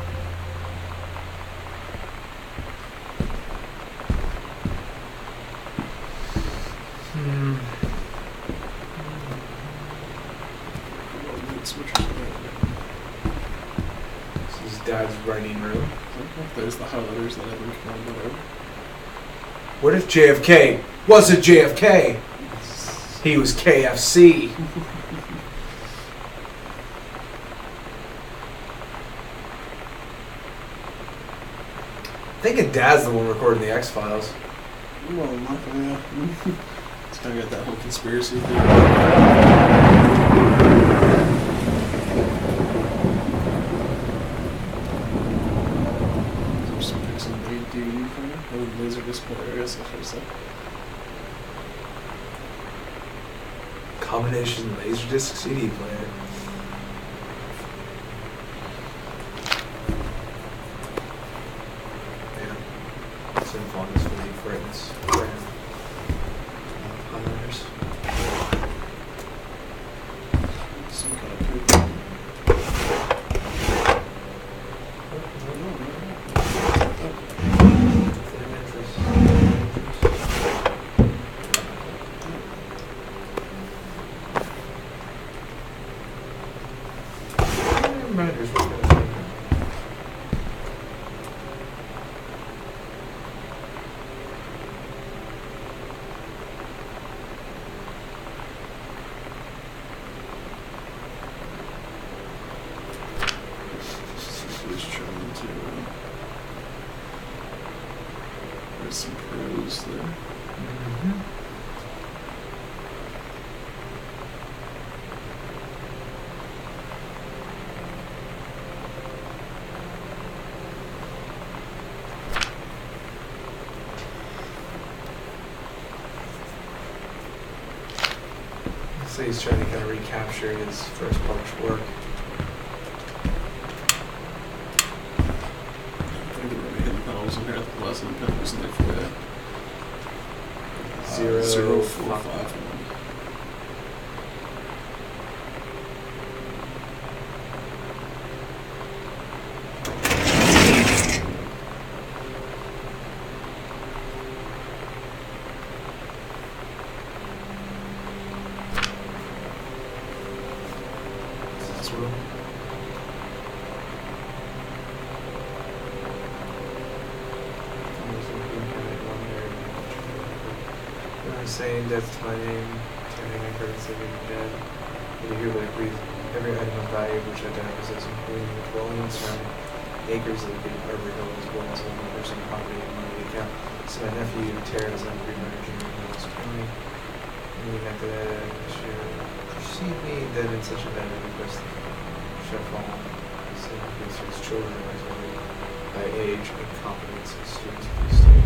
This is Dad's writing room. There's the highlighters that haven't come on whatever. What if JFK wasn't JFK? He was KFC. Thinking Dad's the one recording the X-Files. Well, not yeah. It's kind of got that whole conspiracy thing. Some pics on the DVD player. Oh, laser disc player, I guess I should say. Combination Laserdisc CD player. Yeah. Some fondness for the Friends brand. Highlighters. Some kind of paper. Reminders. Just trying to. There's some pros there. So he's trying to kind of recapture his first published work. I think they're really hitting on 045. This room. I'm saying death to my name, turning my curtains living dead. You hear like breathe every item of value which I die possess, including the dwelling surrounding acres of the big Arbor Hill, as well as all my personal property and money account. So my nephew Terrence and pre-marriage in Mills County. And we have to precede me then in such a manner request Chef Hall. So his children as well by age and competence of students of the state.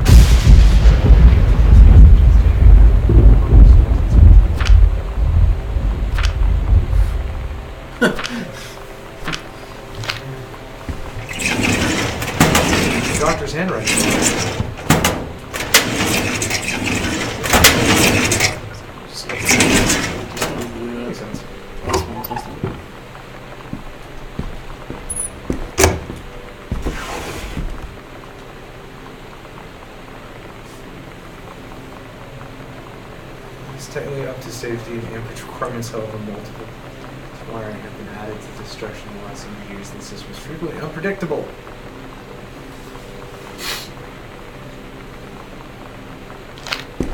Doctor's handwriting. Makes sense. That's fantastic. It's technically up to safety and amperage requirements, however, multiple wiring have been added to destruction in the last 100 years, and the system is frequently unpredictable.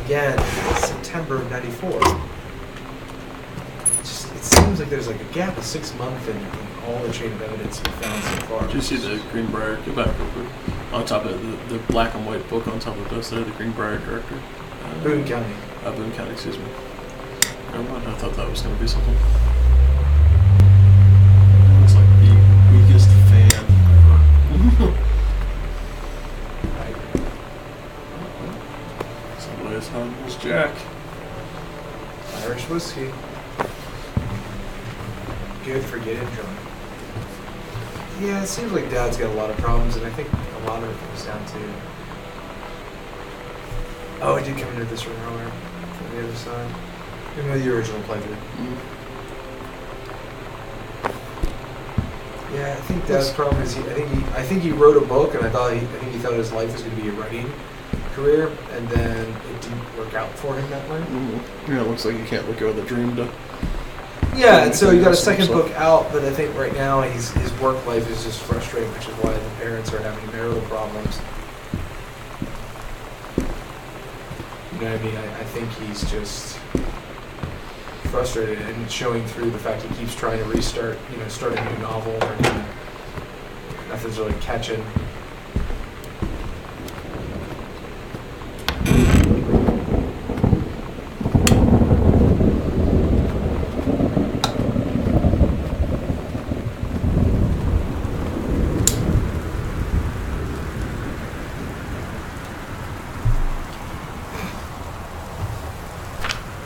Again, September of '94. It seems like there's like a gap of 6 months in all the chain of evidence we found so far. Did you see the Greenbrier? Go back real quick. On top of the black and white book on top of this there, the Greenbrier director. Boone County. Boone County, excuse me. Never mind, I thought that was going to be something. Looks like the weakest fan ever. Somebody's hung his Jack. Irish whiskey. Good for getting drunk. Yeah, it seems like Dad's got a lot of problems, and I think a lot of it comes down to. Oh, I did come into this room earlier from the other side. Even with the original playthrough. Yeah, I think Dad's problem is I think he wrote a book, and I think he thought his life was going to be a writing career, and then it didn't work out for him that way. Yeah, it looks like you can't look over the dream to. Yeah, and so he got a second book out, but I think right now his work life is just frustrating, which is why the parents are having marital problems. You know what I mean? I think he's just frustrated and it's showing through the fact he keeps trying to restart, start a new novel, or nothing's really catching.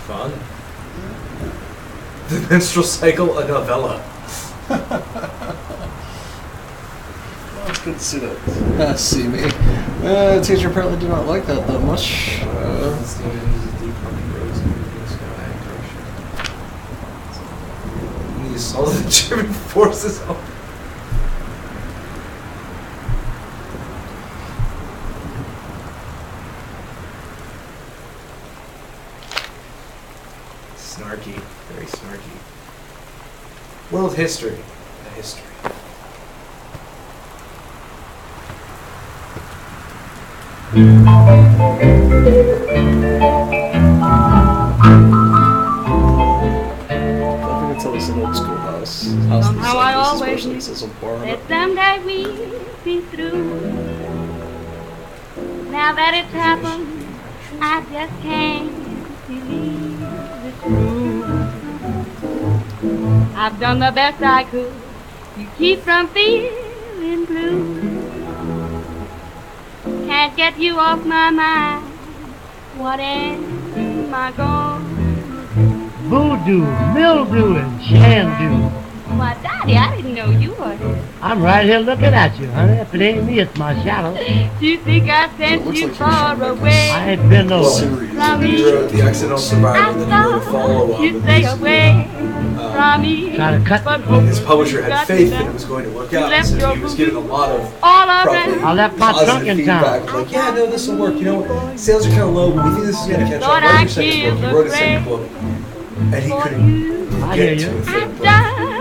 Fun. The Menstrual Cycle, a novella. Well, it's good to see that. See me. Teacher apparently did not like that much. He assaulted the German forces. Snarky, very snarky. World history, a history. I think it's always an old schoolhouse. Somehow I always knew that that someday we'd be through. Now that it's happened, I just can't believe it's true. I've done the best I could to keep from feeling blue. Can't get you off my mind. What am I gonna do? Voodoo, mildew, and shandu. Why, Daddy, I didn't know you were here. I'm right here looking at you, honey. If it ain't me, it's my shadow. Do you think I sent looks you like you're far trying to make away? I ain't been nowhere. Series. He wrote The Accidental Survivor, and then he wrote a follow-up. You stay away from me. Try to cut But me. His publisher had faith that it was going to work out, so he was given a lot of all probably already. I left my trunk positive in town. feedback. Like, yeah, no, this will work. You know, sales are kind of low, but we think this is going to catch Thought on. Write I your second book. He wrote a second book, and he couldn't I hear get to you. a third book.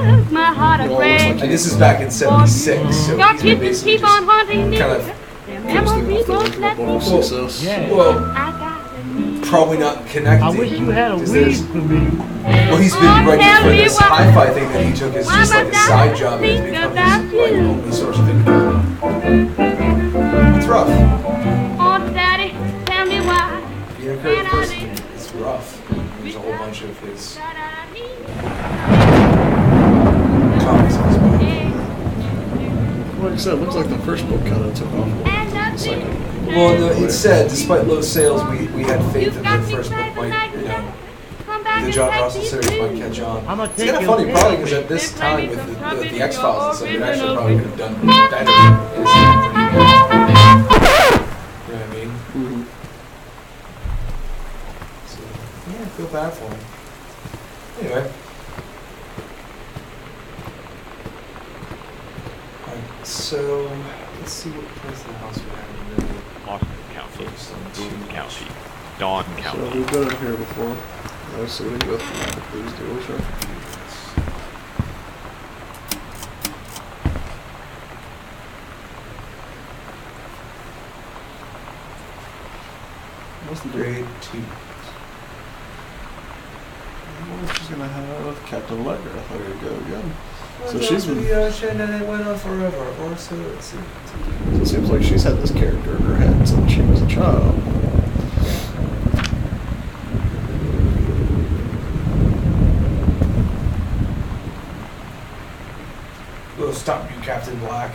Does my heart Well, afraid? it's And this is back in '76, so Your he's been kisses basically keep on just haunting me. kind of, Their memories won't let me go. Success. Yeah. well, I got to probably not connecting. I wish you had a 'cause weed there's- for me. Well, he's been writing for this hi-fi thing that he took as just like a side job, and it's become his like only source of income. It's rough. Oh, Daddy, tell me why. Being a creative person is rough. There's a whole bunch of his That I need. comics on his book. Like I said, it looks like the first book kind of took off. And The nothing. second. Well, no, it said, despite low sales, we had faith that the first book might, you know, the John Russell series might catch on. I'm gonna It's take kind of your funny, pick. probably because at this time with the X-Files and stuff, it actually probably could have done better. You know what I mean? Mm-hmm. So, yeah, I feel bad for him. Anyway. Alright, so, let's see what place of the house we have in the middle. Austin County, Boone County, Dawn So County. we've been in here before. So we can go through these doors here. What's the grade? Grade 2. What she's gonna have Captain Ledger. There you go again. So Well, she's the been. ocean and it went on forever, or so it seems. So it seems like she's had this character in her head since she was a child. We'll stop you, Captain Black.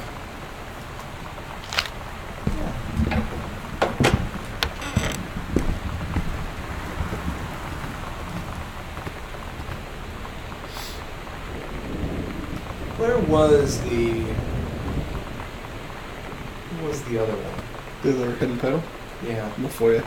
Where was the... What was the other one? The other hidden panel Yeah. in the foyer.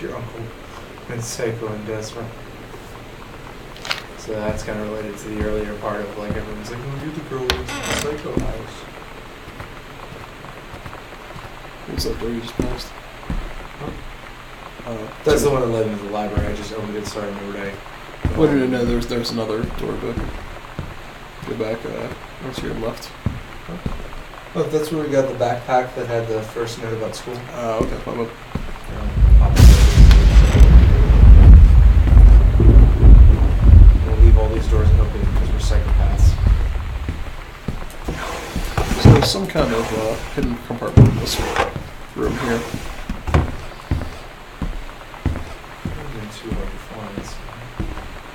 Your uncle and Psycho and Desmond. So that's kind of related to the earlier part of like everyone's like, oh, you're the girl in the Psycho house. What's that door you just passed? That's the one that led into the library. I just opened it so I remembered I. What did I know? There's another door back. Go back. Once you're left. Oh, that's where we got the backpack that had the first note about school. Okay. My bad. We'll leave all these doors open because we're psychopaths. So there's some kind of hidden compartment in this room here. Too hard to find.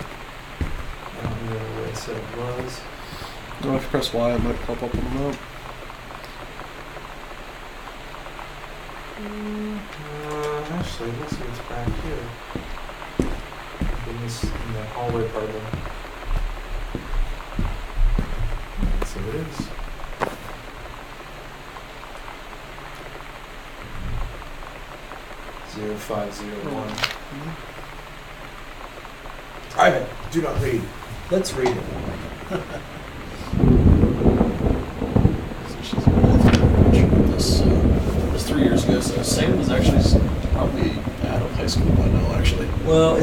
I don't remember where it said it was. Now if you press Y, it might pop up on the map. Actually, it looks like it's back here. In the hallway part of the... So it is. Zero 0501. Ivan, do not read. Let's read it. So she's this was 3 years ago. So Sam was actually probably out of high school by now, actually. Well,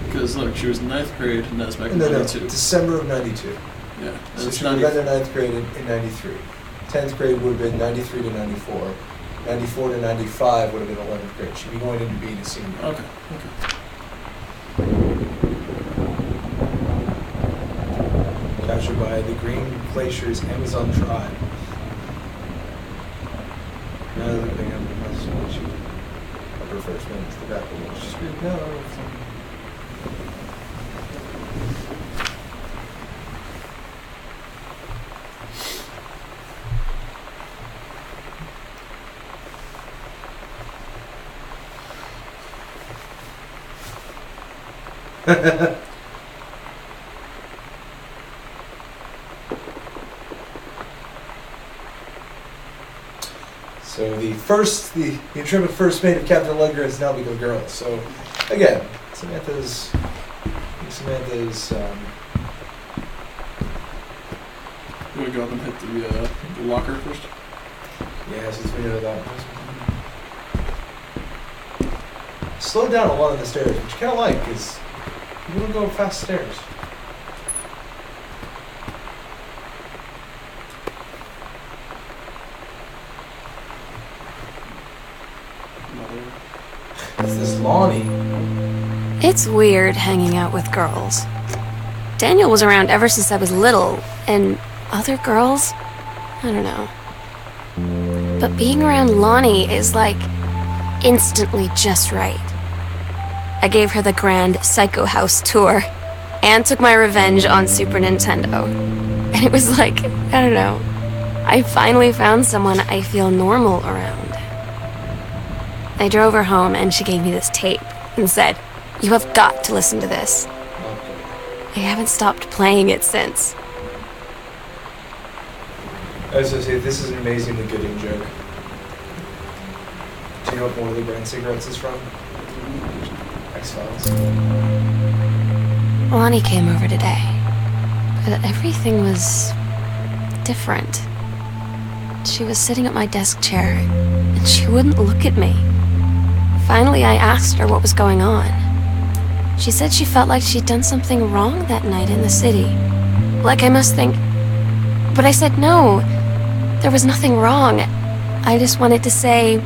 Because look, she was in 9th grade, and that's back in no, 92. December of 92. Yeah, So it's she 90. was in 9th grade in 93. 10th grade would have been 93 to 94. 94 to 95 would have been 11th grade. She'd be going into being a senior. Okay. Captured by the Green Glacier's Amazon tribe. Now they're looking at the message when she up her first minutes. The back of she screamed, no. So the intrepid first mate of Captain Allegra has now become girls. So again, Samantha's You want to go up and hit the locker first? yeah, since we know that. Slow down a lot of the stairs, which you kind of like, because you don't go fast stairs. It's this Lonnie. It's weird hanging out with girls. Daniel was around ever since I was little, and other girls? I don't know. But being around Lonnie is like instantly just right. I gave her the grand Psycho House tour and took my revenge on Super Nintendo. And it was like, I don't know, I finally found someone I feel normal around. I drove her home and she gave me this tape and said, "You have got to listen to this." I haven't stopped playing it since. I was going to say, this is an amazingly good in-joke. Do you know what Morley brand cigarettes is from? X-Files. Lonnie came over today, but everything was different. She was sitting at my desk chair, and she wouldn't look at me. Finally, I asked her what was going on. She said she felt like she'd done something wrong that night in the city. Like I must think... But I said no, there was nothing wrong. I just wanted to say...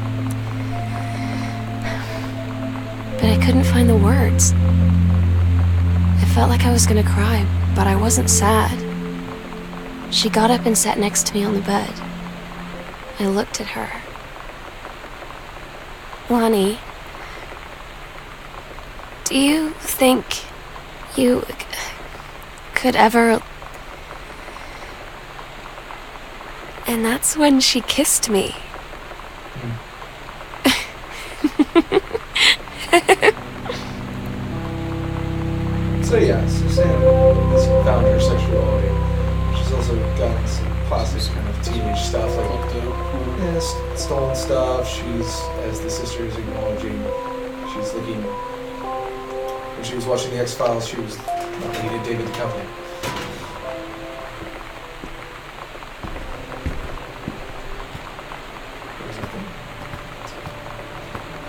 But I couldn't find the words. I felt like I was gonna cry, but I wasn't sad. She got up and sat next to me on the bed. I looked at her. Lonnie, do you think you could ever... And that's when she kissed me. So yeah, so Sam has found her sexuality. She's also gotten some classic kind of teenage stuff, like stolen stuff. She's, as the sister is acknowledging, she's looking. When she was watching the X-Files, she was not looking at David Duchovny.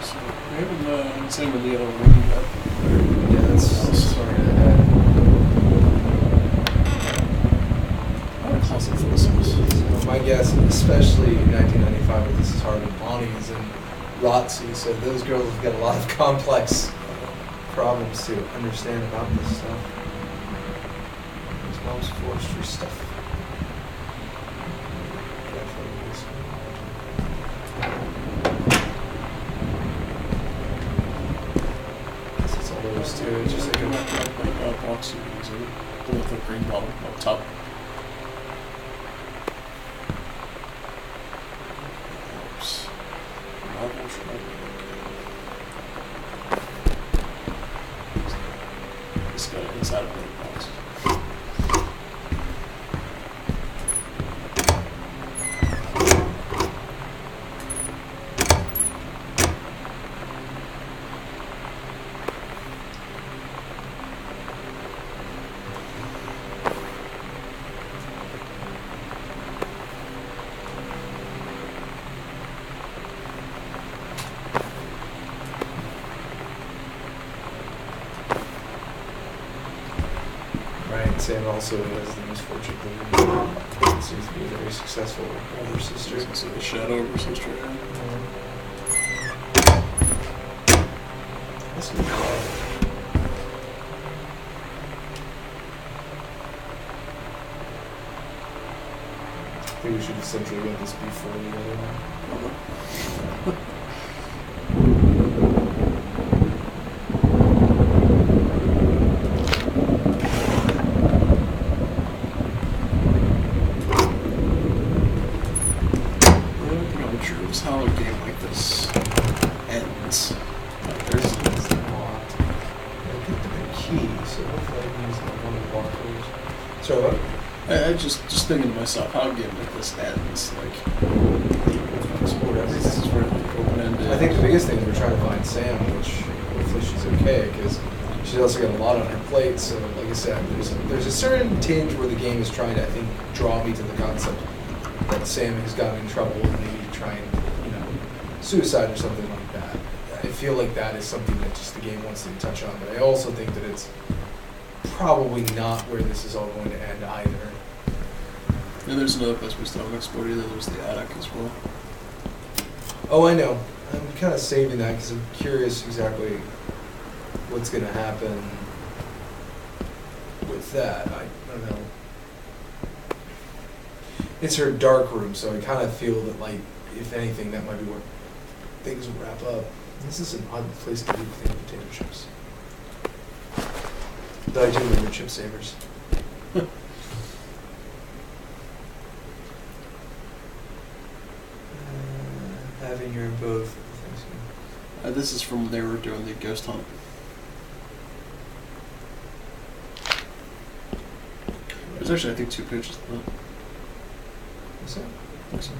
So we haven't seen the other room yet. Yeah, that's sorry to Not a closet for this house. So my guess, especially in 1995, where this is hard, and Bonnie's and ROTC, so those girls have got a lot of complex problems to understand about this stuff. As well as forestry stuff. That's all there is to it. It's just like a Box you can use it. With the green bottle up top. Oops. This guy inside of the box. Right, Sam also has the misfortune of Kate seems to be a very successful older sister. It's like a shadow of her sister. Yeah. That's good. I think we should essentially get this before the other one. I'm not sure is how a game like this ends. There's locked. I picked up a key, so hopefully I can use that one of the walkers. Sorry, what? I just thinking to myself, how a game like this ends. Like, this is really open-ended. I think the biggest thing is we're trying to find Sam, which hopefully she's okay, because she's also got a lot on her plate. So, like I said, there's a certain tinge where the game is trying to, I think, draw me to the concept that Sam has gotten in trouble and maybe trying, suicide or something like that. I feel like that is something that just the game wants to touch on, but I also think that it's probably not where this is all going to end either. And there's another place we still haven't explored either. There's the attic as well. Oh, I know. I'm kind of saving that because I'm curious exactly what's going to happen with that. I don't know. It's her dark room, so I kind of feel that, like, if anything, that might be where things will wrap up. This is an odd place to leave things potato chips. Though I do remember chip savers. Having her in both. This is from when they were doing the ghost hunt. There's actually, I think, 2 pages of that. Is that? I think so.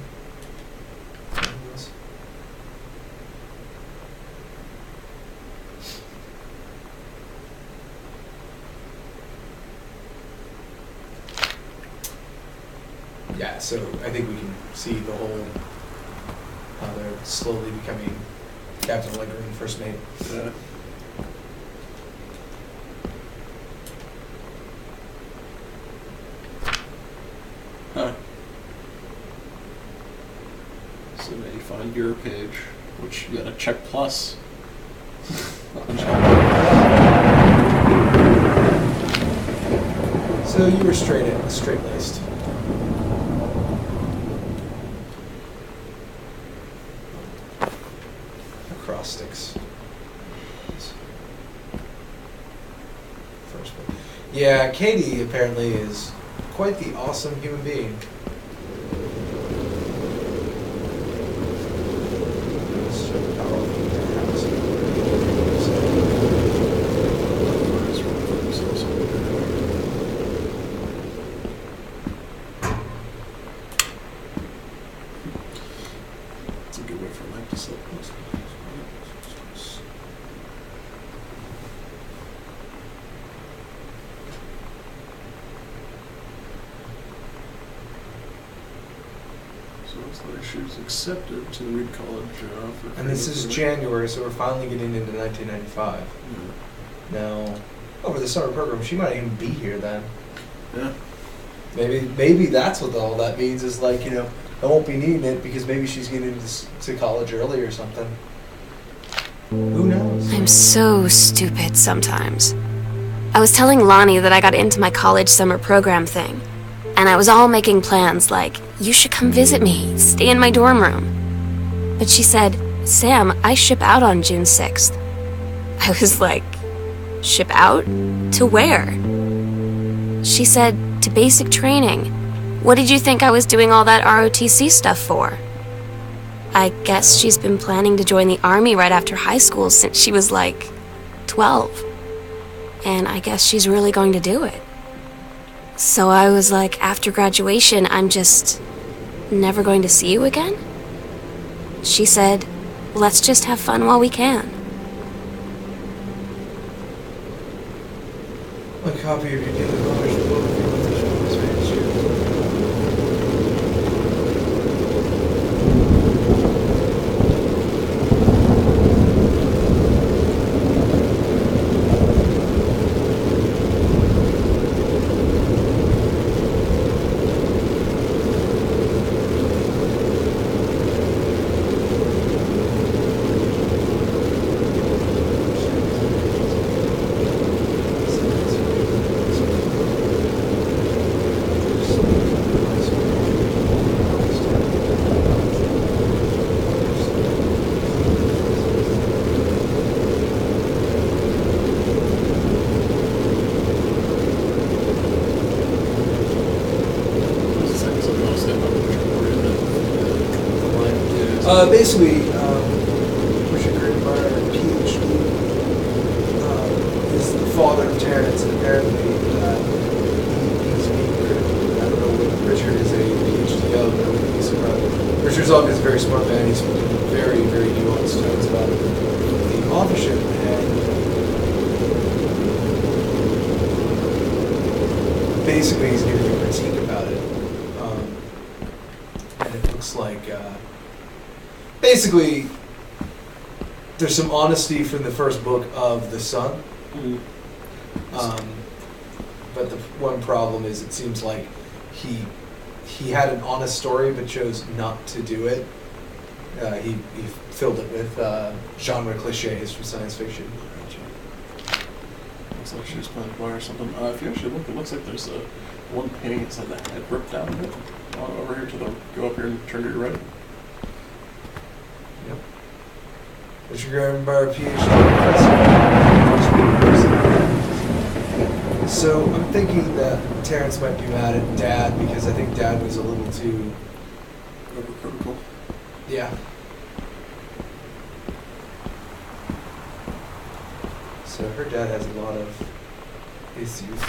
Yeah, so I think we can see the whole, how they're slowly becoming Captain Allegra and First Mate. Yeah. Huh. So now you find your page, which you gotta check plus. So you were straight-laced. Acrostics. First one. Yeah, Katie apparently is quite the awesome human being. So powerful. It's a good way for Mike to slip. So it's like she was accepted to the Reed College for. And this is January, so we're finally getting into 1995. Now, over the summer program, she might even be here then. Yeah. Maybe that's what all that means is, like, I won't be needing it because maybe she's getting to college early or something. Who knows? I'm so stupid sometimes. I was telling Lonnie that I got into my college summer program thing, and I was all making plans like, you should come visit me, stay in my dorm room. But she said, Sam, I ship out on June 6th. I was like, ship out? To where? She said, to basic training. What did you think I was doing all that ROTC stuff for? I guess she's been planning to join the army right after high school since she was like 12. And I guess she's really going to do it. So I was like, after graduation, I'm just never going to see you again? She said, let's just have fun while we can. A copy of your daily published book. basically, Richard Greenmeyer, PhD, is the father of Terrence, and apparently he's being critical. I don't know what Richard is a PhD of, but I wouldn't be surprised. Richard's obviously a very smart man. He's very, very nuanced tones about the authorship, and basically he's giving a critique about it. And it looks like, basically, there's some honesty from the first book of The Sun. But the one problem is it seems like he had an honest story but chose not to do it. He filled it with genre cliches from science fiction. Looks like she was playing bar or something. If you actually look, it looks like there's one painting that said the head ripped out of it. Over here to the, go up here and turn to your right. Yep. Richard Greenmeyer, PhD. So I'm thinking that Terrence might be mad at Dad because I think Dad was a little too Overcritical. Yeah. So her dad has a lot of issues.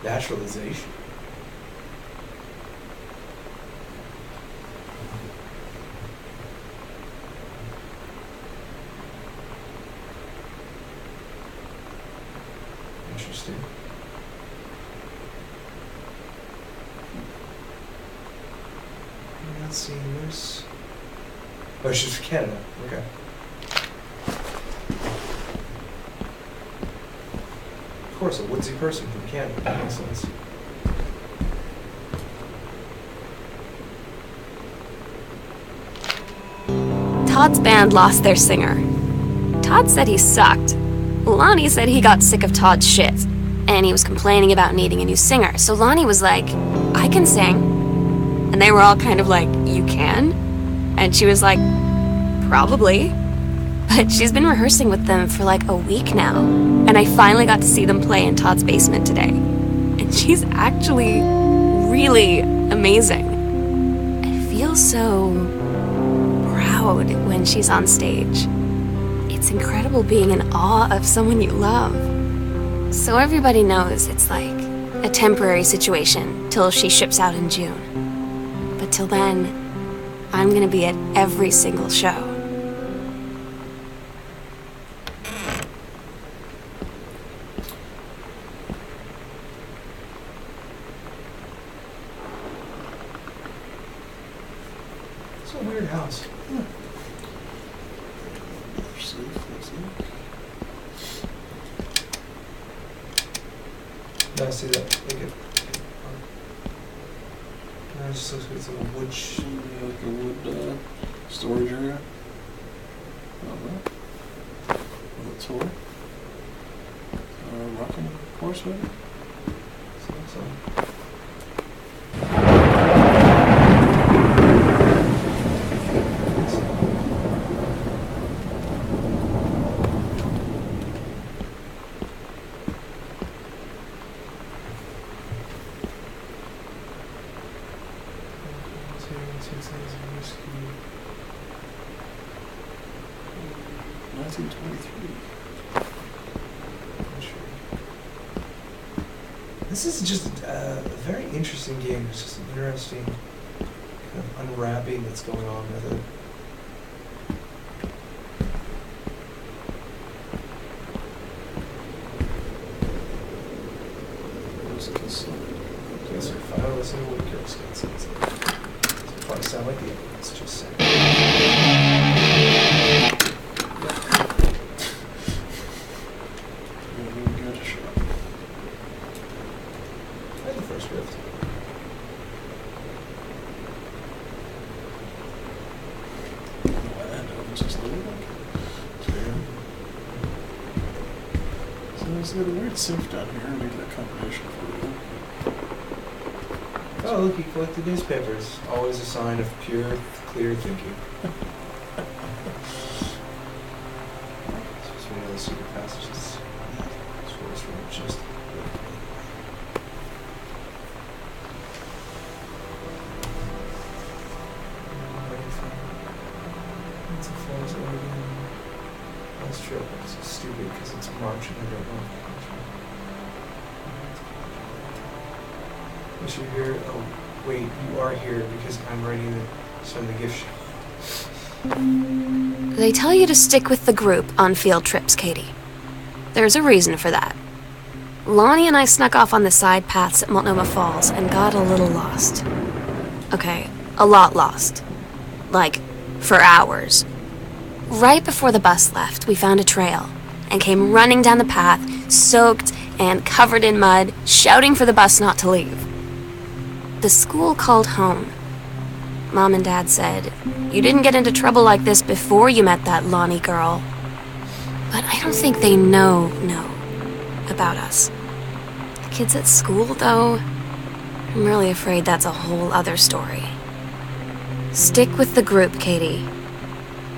Naturalization. Interesting. I'm not seeing this. Oh, she's from Canada. Okay. Of course, a woodsy person from Canada. That makes sense. Todd's band lost their singer. Todd said he sucked. Lonnie said he got sick of Todd's shit, and he was complaining about needing a new singer. So Lonnie was like, I can sing. And they were all kind of like, you can? And she was like, probably. But she's been rehearsing with them for like a week now. And I finally got to see them play in Todd's basement today. And she's actually really amazing. I feel so proud when she's on stage. It's incredible being in awe of someone you love. So everybody knows it's like a temporary situation till she ships out in June. But till then, I'm gonna be at every single show. It's a weird house. No, I see that. Look at. It just looks like it's a wood. Like a wood storage area. With a toy. Rocking horse maybe? So. This is just a very interesting game. It's just an interesting kind of unwrapping that's going on with it. Okay, so if I don't listen to what Girl Scouts says, it'll probably sound like the other ones just saying. There's a weird synth down here. I need that combination for you. Oh, look, he collected newspapers. Always a sign of pure, clear thinking. This was one of those secret passages. Source from just. It's a Falls, Oregon. That's true. It's so stupid because it's March and I don't know if it's you're here. Oh, wait, you are here because I'm ready to send the gift shop. They tell you to stick with the group on field trips, Katie. There's a reason for that. Lonnie and I snuck off on the side paths at Multnomah Falls and got a little lost. Okay, a lot lost. Like, for hours. Right before the bus left, we found a trail and came running down the path, soaked and covered in mud, shouting for the bus not to leave. The school called home. Mom and Dad said, "You didn't get into trouble like this before you met that Lonnie girl." But I don't think they know about us. The kids at school, though, I'm really afraid that's a whole other story. Stick with the group, Katie.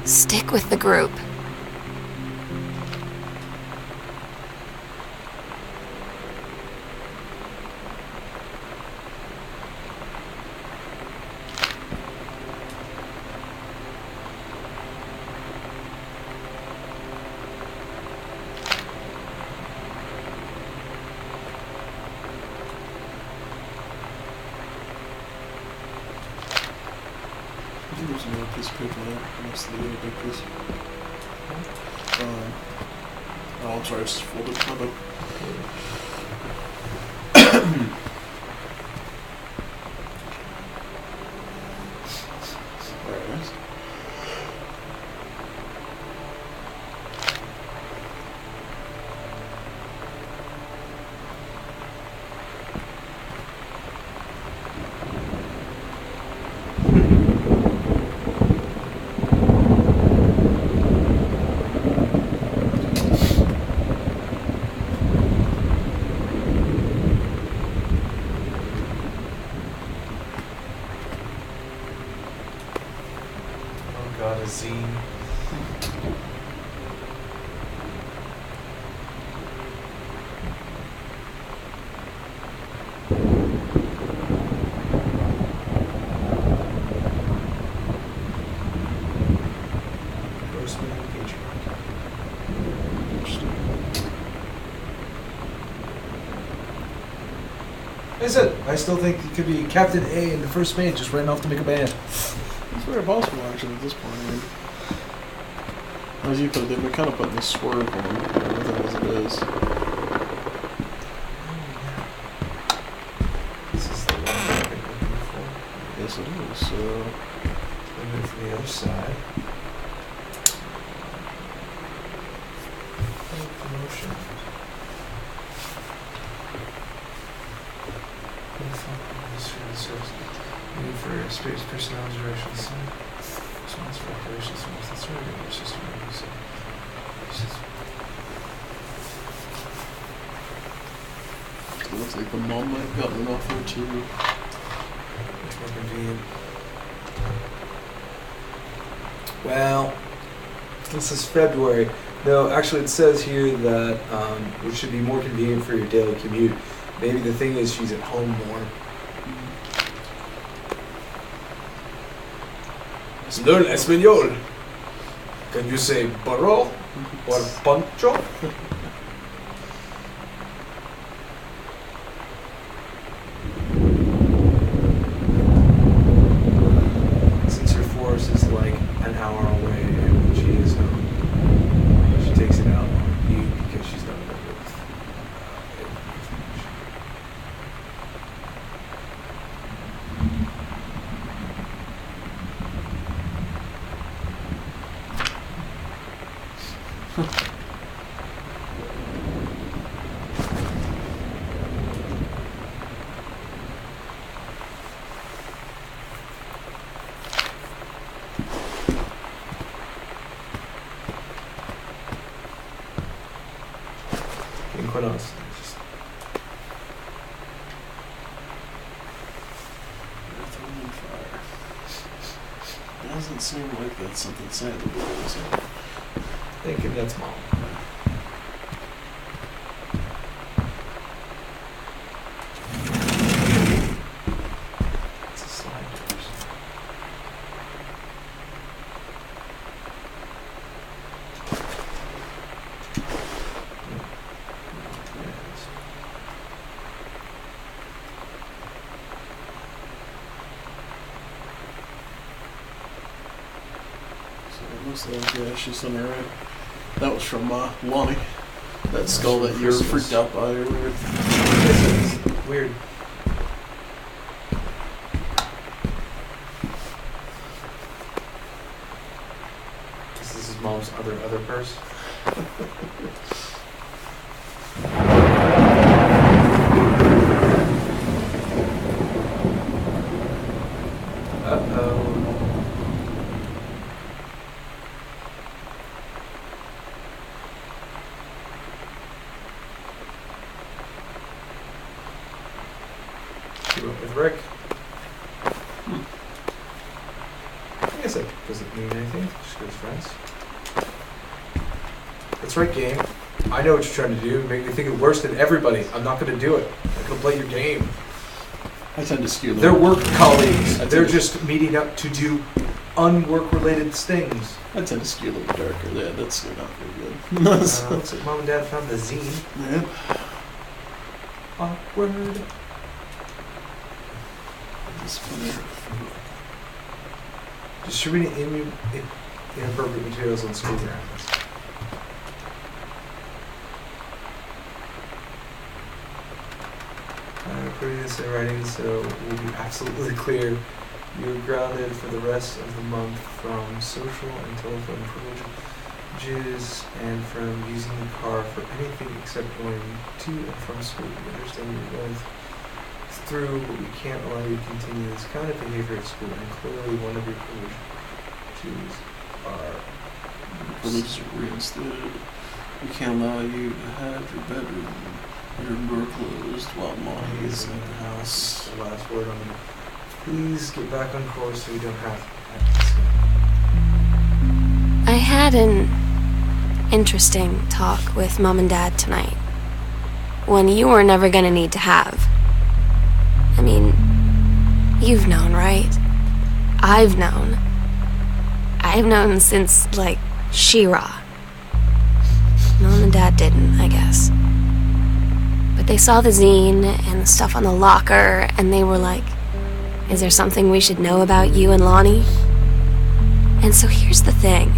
Stick with the group. I think there's another piece of paper there. Unless they get a big piece. Oh, I'm sorry, I just folded my book. Alright, guys. Oh god, a zine. Grossman engagement. Like I said, I still think it could be Captain A and the first mate just ran off to make a band. It's very possible, actually, at this point. I mean, as you put it, they've been kind of putting this swerve on everything as it is. This is the one I've been looking for. Yes, it is. So, And then from the other side. Promotion. Need for space personnel directions. Response for operations. That's right. Your system. it looks like the mom might have gotten an offer too. Much more convenient. Well, this is February. No, actually, it says here that it should be more convenient for your daily commute. Maybe the thing is she's at home more. Learn Espanol. Can you say burro or poncho? Since her force is like an hour away and she is she takes it out on you because she's done it with Quite honestly, just Earth, Wind, and Fire. Doesn't seem like that's something Santa would do, thinking that's mom. It's a slide doors. most of those, yeah, she's on her right. That was from Lonnie. That skull that you were freaked out by earlier. It's weird. This is his mom's other purse. Uh-oh. She went with Rick. I guess that doesn't mean anything. Just good friends. That's right, game. I know what you're trying to do. Make me think it worse than everybody. I'm not going to do it. I'm going to play your game. I tend to skew them. They're work colleagues. I They're tend to- just meeting up to do unwork-related things. I tend to skew a little darker. Yeah, that's not very good. Looks like Mom and Dad found the zine. Yep. Awkward. This one Distributing inappropriate materials on school grounds. Putting this in writing so we'll be absolutely clear. You're grounded for the rest of the month from social and telephone privileges and from using the car for anything except going to and from school. We understand you're going through, but we can't allow you to continue this kind of behavior at school. And clearly one of your privileges are privileges are reinstated. We can't allow you to have your bedroom and your door closed while Mommy is at the house. the last word on it. Please get back on course so we don't have I had an interesting talk with Mom and Dad tonight. One you were never gonna need to have. I mean, you've known, right? I've known. I've known since, like, She-Ra. Mom and Dad didn't, I guess. But they saw the zine and the stuff on the locker, and they were like, is there something we should know about you and Lonnie? And so here's the thing.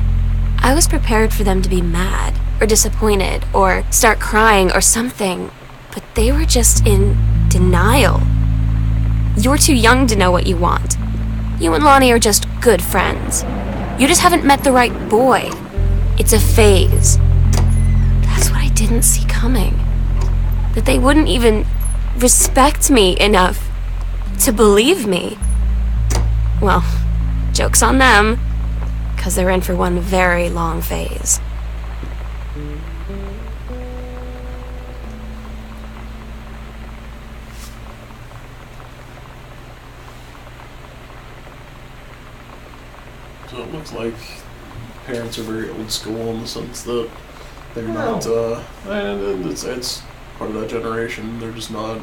I was prepared for them to be mad, or disappointed, or start crying, or something. But they were just in denial. You're too young to know what you want. You and Lonnie are just good friends. You just haven't met the right boy. It's a phase. That's what I didn't see coming. That they wouldn't even respect me enough to believe me. Well, joke's on them, 'cause they're in for one very long phase. So it looks like parents are very old school in the sense that they're Well. not, and it's part of that generation. They're just not.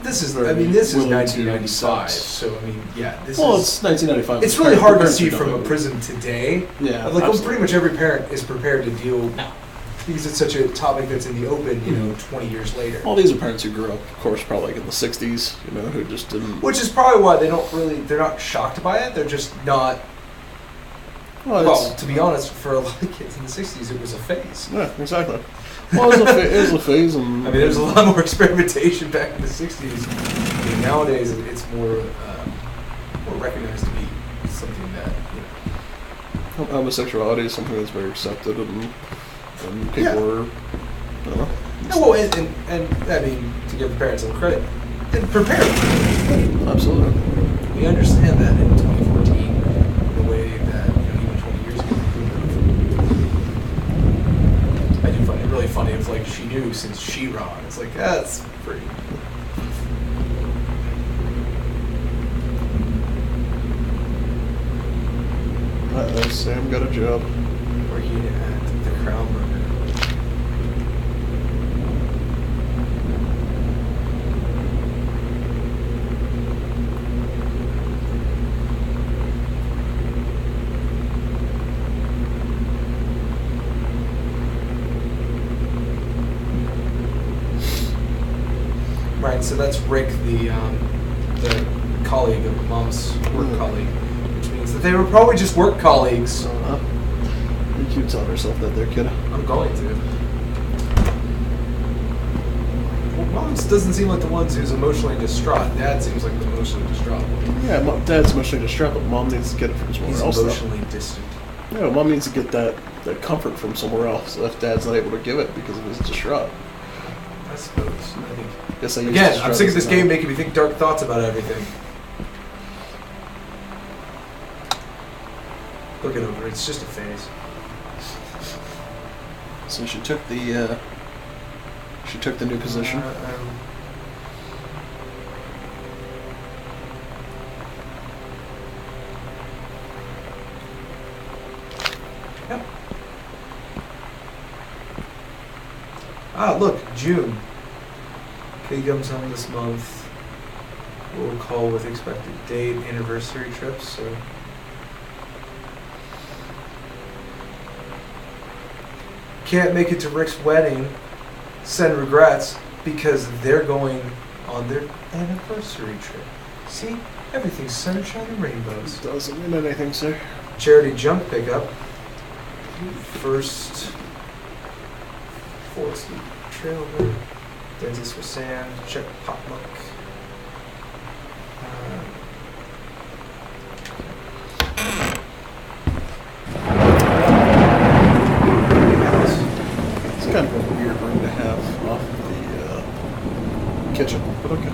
This is, Very I mean, this is willing to 1995, accept. so I mean, yeah, this Well, is. it's 1995. It's really hard to Parents see are from a dumb. prison today. Yeah, Like, absolutely. pretty much every parent is prepared to deal because it's such a topic that's in the open, 20 years later. All these are parents who grew up, of course, probably like in the 60s, who just didn't. Which is probably why they're not shocked by it. They're just not. Well, to be honest, for a lot of kids in the 60s, it was a phase. Yeah, exactly. Well, it was a phase, and I mean, there was a lot more experimentation back in the 60s. I mean, nowadays, it's more recognized to be something that, homosexuality is something that's very accepted, and people Yeah. are. I don't know. No, well, and I mean, to give the parents some credit, and prepared. Absolutely. We understand that in 2014, in a way that even 20 years ago. I do find it really funny. It's like she knew since She-Ra. It's like that's pretty. Sam got a job. Working at the Crown Burger. Right, so that's Rick, the colleague of Mom's work colleague, which means that they were probably just work colleagues. You keep telling yourself that there, kid. I'm going to. Well, Mom doesn't seem like the ones who's emotionally distraught. Dad seems like the emotionally distraught one. Yeah, Dad's emotionally distraught, but Mom needs to get it from somewhere He's else. though. emotionally distant. Yeah, Mom needs to get that comfort from somewhere else if Dad's not able to give it because of his distraught. I suppose. I think. Guess I use Again, I'm distraught sick of as this a game noun. making me think dark thoughts about everything. Look it over. It's just a phase. So she took the new position. Yep. Ah, look, June. Kid comes home this month. We'll call with expected date, anniversary trips, so. Can't make it to Rick's wedding. Send regrets because they're going on their anniversary trip. See? Everything's sunshine and rainbows. Doesn't mean anything, sir. Charity junk pickup. First Ford Sleep trailer. Dentist for Sam. Check potluck. It's kind of a weird room to have off of the kitchen, but okay.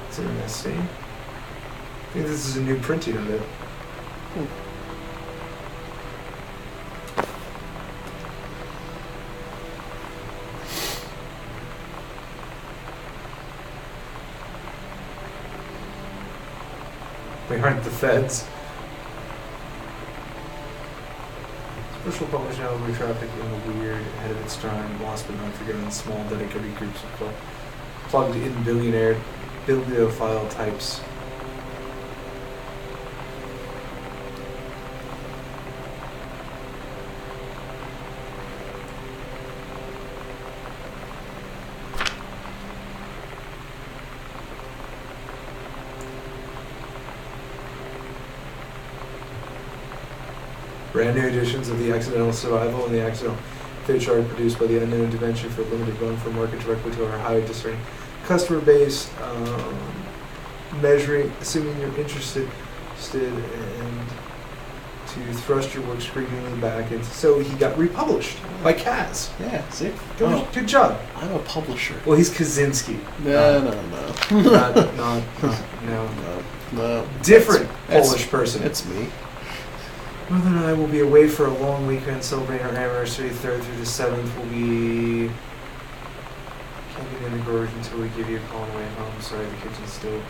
It's interesting. I think this is a new printing of it. They aren't the feds. Special publish now over traffic in the weird, ahead of its time, lost but not forgiven, small dedicated groups of plugged in billionaire bibliophile types. Brand new editions of The Accidental Survival and The Accidental Fate Chart produced by the Unknown Dimension for limited run for market directly to our highly discerning customer base, measuring, assuming you're interested, and to thrust your work screamingly back into. So he got republished by Kaz. Yeah, see? Good job. I'm a publisher. Well, he's Kaczynski. No. No. Different That's- Polish person. It's me. Mother and I will be away for a long weekend celebrating our anniversary. 3rd through the 7th will be. Can't get in the garage until we give you a call on the way home. Sorry, the kitchen's still.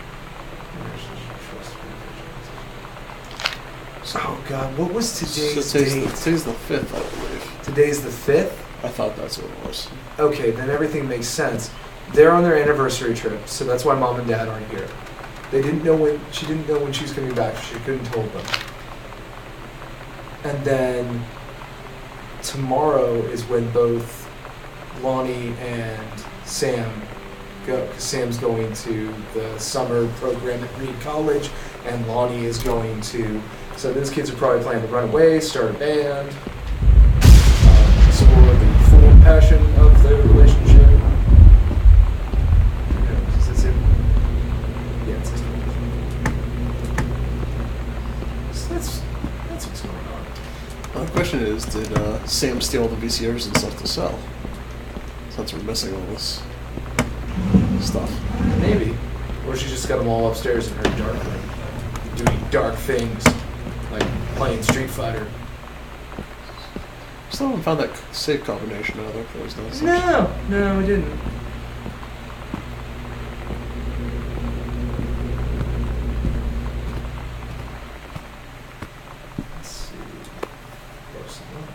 Oh God, what was today's date? Today's the 5th, I believe. Today's the 5th? I thought that's what it was. Okay, then everything makes sense. They're on their anniversary trip, so that's why Mom and Dad aren't here. They didn't know when. She didn't know when she was coming back. She couldn't told them. And then tomorrow is when both Lonnie and Sam go. 'Cause Sam's going to the summer program at Reed College, and Lonnie is going to. So those kids are probably planning to run away, start a band, explore the full passion of their relationship. Is this it? Yeah, it's this one. So that's what's going on. Well, the question is, did Sam steal the VCRs and stuff to sell? Since we're missing all this stuff. Maybe. Or she just got them all upstairs in her dark room, doing dark things, like playing Street Fighter. Still haven't found that safe combination out there. No, we didn't. Let's see. Barcelona.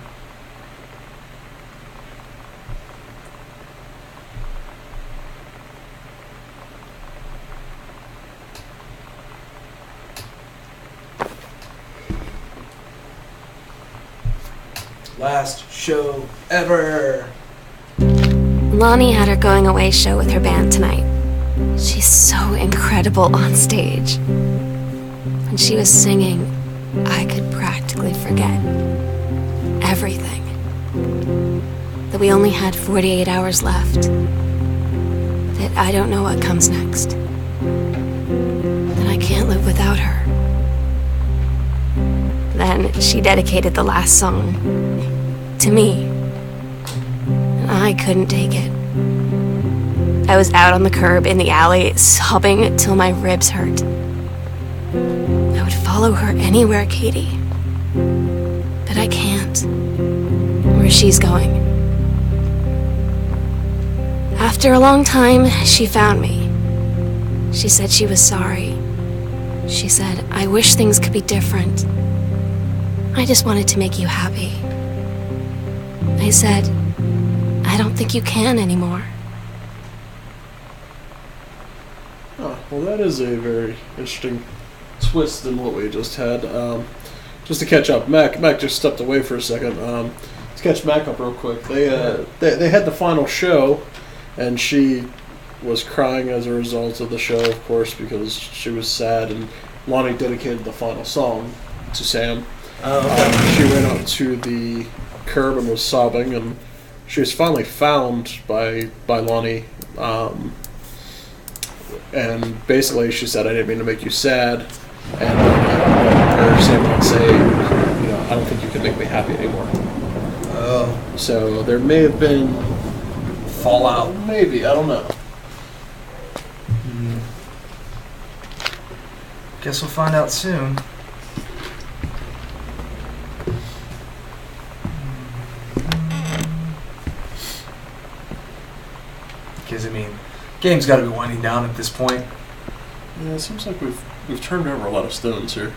Last show ever. Lonnie had her going away show with her band tonight. She's so incredible on stage. When she was singing, I could practically forget everything. That we only had 48 hours left. That I don't know what comes next. That I can't live without her. Then she dedicated the last song to me. And I couldn't take it. I was out on the curb in the alley, sobbing till my ribs hurt. I would follow her anywhere, Katie. But I can't. Where she's going. After a long time, she found me. She said she was sorry. She said, I wish things could be different. I just wanted to make you happy. I said, I don't think you can anymore. Oh, well, that is a very interesting twist in what we just had. Just to catch up, Mac just stepped away for a second. To catch Mac up real quick, they had the final show, and she was crying as a result of the show, of course, because she was sad, and Lonnie dedicated the final song to Sam. She ran up to the curb and was sobbing, and she was finally found by Lonnie. And basically, she said, "I didn't mean to make you sad," and Sam would say, "I don't think you can make me happy anymore." Oh. So there may have been Fallout. maybe, I don't know. Guess we'll find out soon. Because, game's got to be winding down at this point. Yeah, it seems like we've turned over a lot of stones here.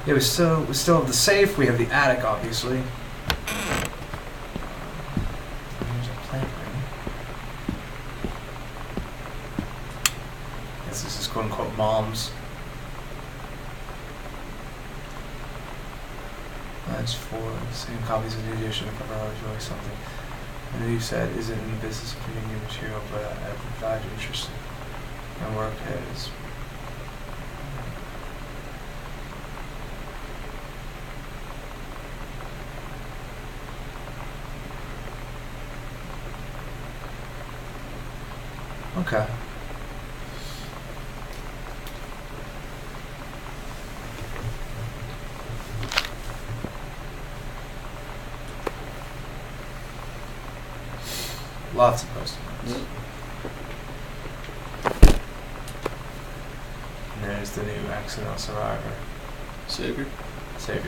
Yeah, we still have the safe. We have the attic, obviously. There's a plant ring. Guess this is quote unquote mom's. That's for the same copies of the edition to cover our joy something. I know you said isn't in the business of printing new material, but I provide interest in work as. Okay. Lots of post-it notes. And there's the new accidental survivor. Savior. Sorry.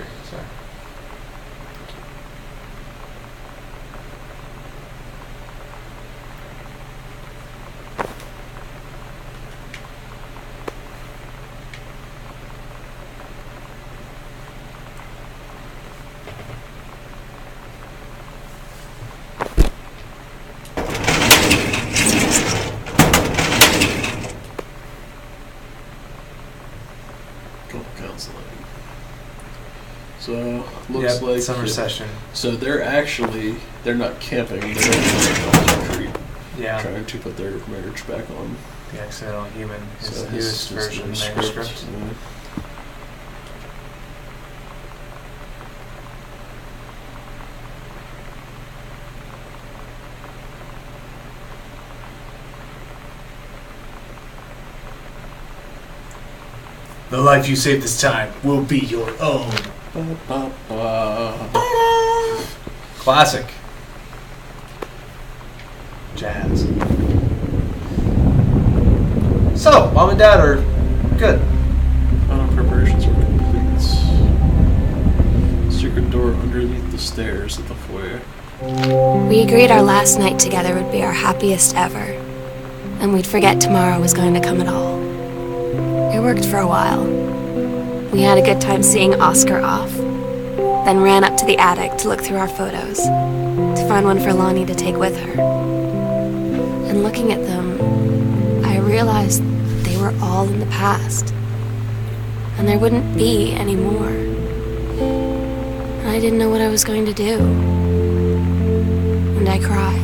Counseling. So looks like summer session. So they're not camping. They're on retreat, Yeah. trying to put their marriage back on. The accidental human. His So newest his version new manuscript. script, yeah. The life you save this time will be your own. Ba, ba, ba. Classic. Jazz. So, mom and dad are good. Preparations are complete. Secret door underneath the stairs at the foyer. We agreed our last night together would be our happiest ever, and we'd forget tomorrow was going to come at all. It worked for a while. We had a good time seeing Oscar off, then ran up to the attic to look through our photos, to find one for Lonnie to take with her. And looking at them, I realized they were all in the past, and there wouldn't be any more. And I didn't know what I was going to do. And I cried.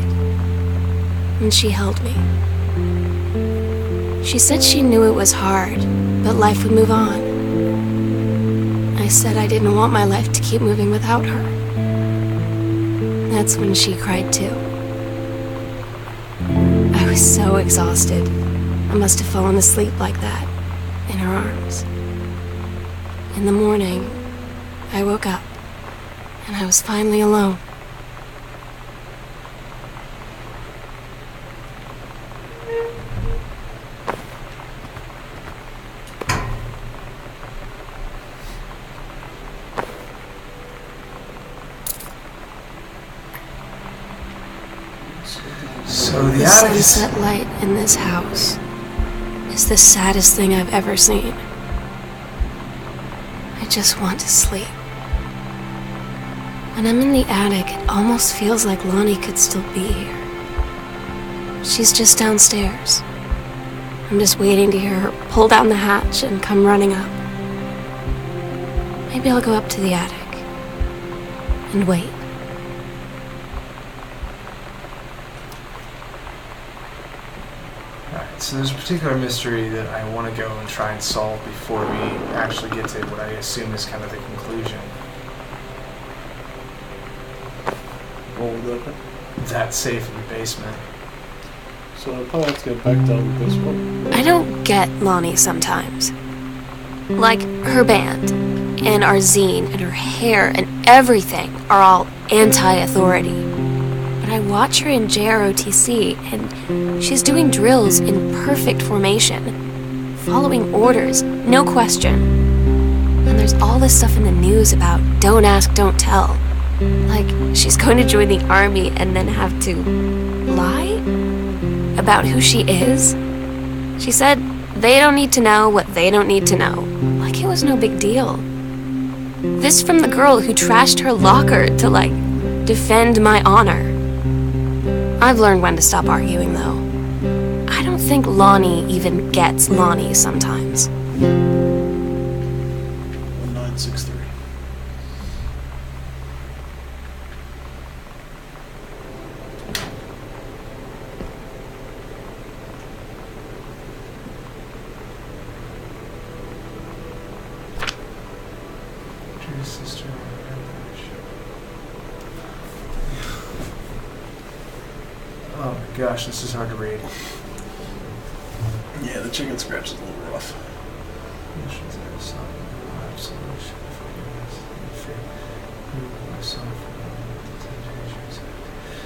and she held me. She said she knew it was hard, but life would move on. I said I didn't want my life to keep moving without her. That's when she cried too. I was so exhausted. I must have fallen asleep like that, in her arms. In the morning, I woke up, and I was finally alone. So the The attic is... sunset light in this house is the saddest thing I've ever seen. I just want to sleep. When I'm in the attic, it almost feels like Lonnie could still be here. She's just downstairs. I'm just waiting to hear her pull down the hatch and come running up. Maybe I'll go up to the attic and wait. Alright, so there's a particular mystery that I want to go and try and solve before we actually get to what I assume is kind of the conclusion. What would that be? That safe in the basement. So I'll probably have to get back down to this one. I don't get Lonnie sometimes. Like, her band, and our zine, and her hair, and everything are all anti-authority. But I watch her in JROTC, and she's doing drills in perfect formation, following orders, no question. And there's all this stuff in the news about don't ask, don't tell. Like, she's going to join the army and then have to lie about who she is. She said they don't need to know what they don't need to know. Like it was no big deal. This from the girl who trashed her locker to, like, defend my honor. I've learned when to stop arguing, though. I don't think Lonnie even gets Lonnie sometimes. 1963. Dear sister, oh my gosh, this is hard to read. Yeah, the chicken scratch is a little rough.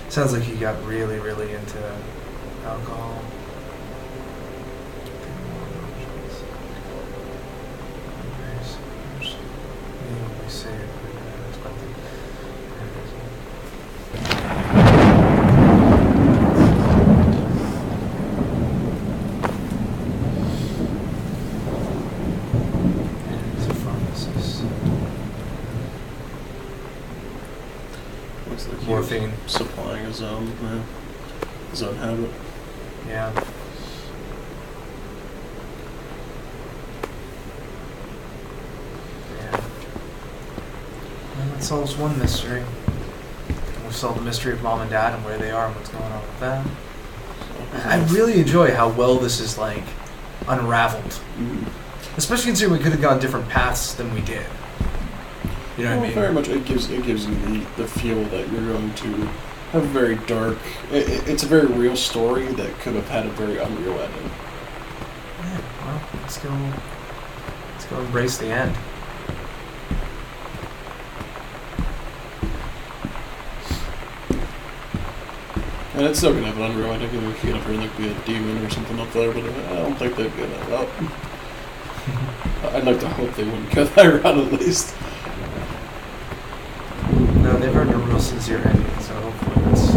Sounds like he got really, really into alcohol. Looks like Morphine. he's supplying his own habit. Yeah. Yeah. Well, that solves one mystery. We've solved the mystery of mom and dad and where they are and what's going on with them. I really enjoy how well this is, like, unraveled. Mhm. Especially considering we could have gone different paths than we did. You know what I mean? Very much. It gives you the feel that you're going to have a very dark. It's a very real story that could have had a very unreal ending. Yeah, well, let's go embrace the end. And it's still gonna have an unreal ending. You know, if you get up here and like be a demon or something up there, but I don't think they'd go that route. I'd like to hope they wouldn't go that route at least. No, they've earned a real sincere ending, so hopefully that's...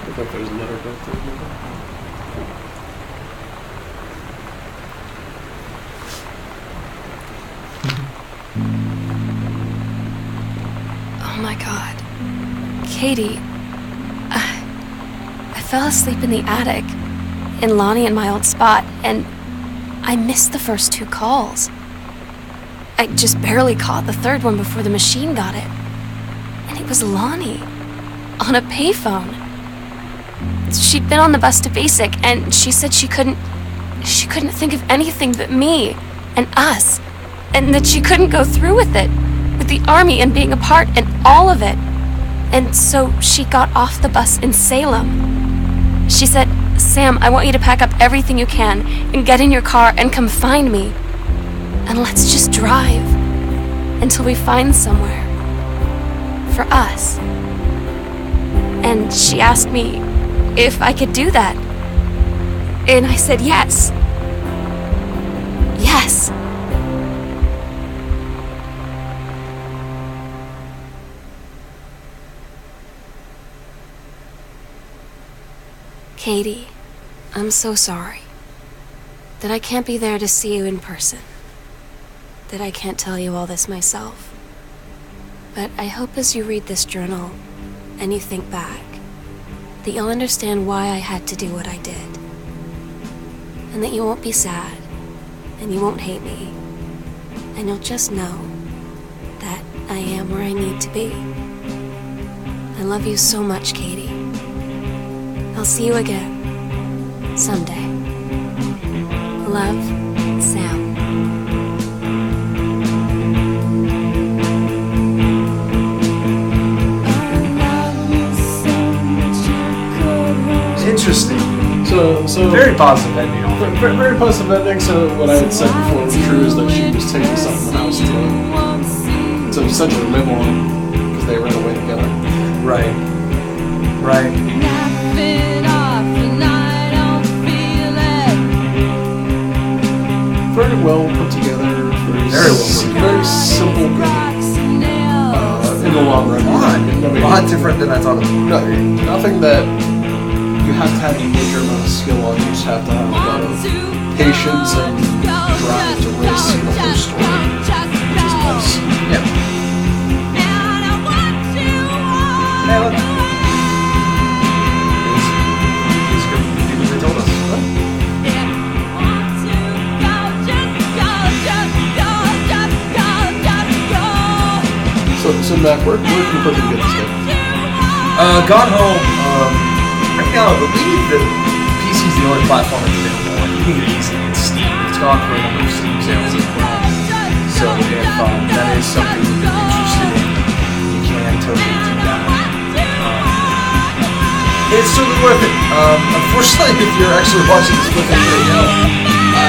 Look like there's a letter back there. Oh my god. Katie. I fell asleep in the attic. and Lonnie in my old spot, and I missed the first 2 calls. I just barely caught the 3rd one before the machine got it. And it was Lonnie, on a payphone. She'd been on the bus to Basic, and she said she couldn't think of anything but me and us, and that she couldn't go through with it, with the Army and being a part and all of it. And so she got off the bus in Salem. She said, "Sam, I want you to pack up everything you can and get in your car and come find me. And let's just drive until we find somewhere for us." And she asked me if I could do that. And I said yes. Yes. Katie, I'm so sorry that I can't be there to see you in person, that I can't tell you all this myself. But I hope as you read this journal and you think back, that you'll understand why I had to do what I did. And that you won't be sad, and you won't hate me, and you'll just know that I am where I need to be. I love you so much, Katie. I'll see you again, someday. Love, Sam. Interesting. So Very positive ending. on it. very positive ending. So what I had said before was true, is that she was taking something in the house to essentially live on, because they ran away together. Right. Right. Very well put together. Very well put together. Very simple game. In the long run. A lot different than I thought it would No, be. nothing that you have to have a major amount of skill on. You just have to have a lot of patience and drive to really see the whole story, which is nice. Yeah. Hey, look. These are the people they told us. So Mac, where can you put get this game? Gone Home, I believe that PC is the only platform that's available on. You can get it easily in Steam. It's gone for a number of Steam sales as well. So if that is something that you're interested in, you can totally do that. It's totally worth it. Unfortunately, if you're actually watching this with a video,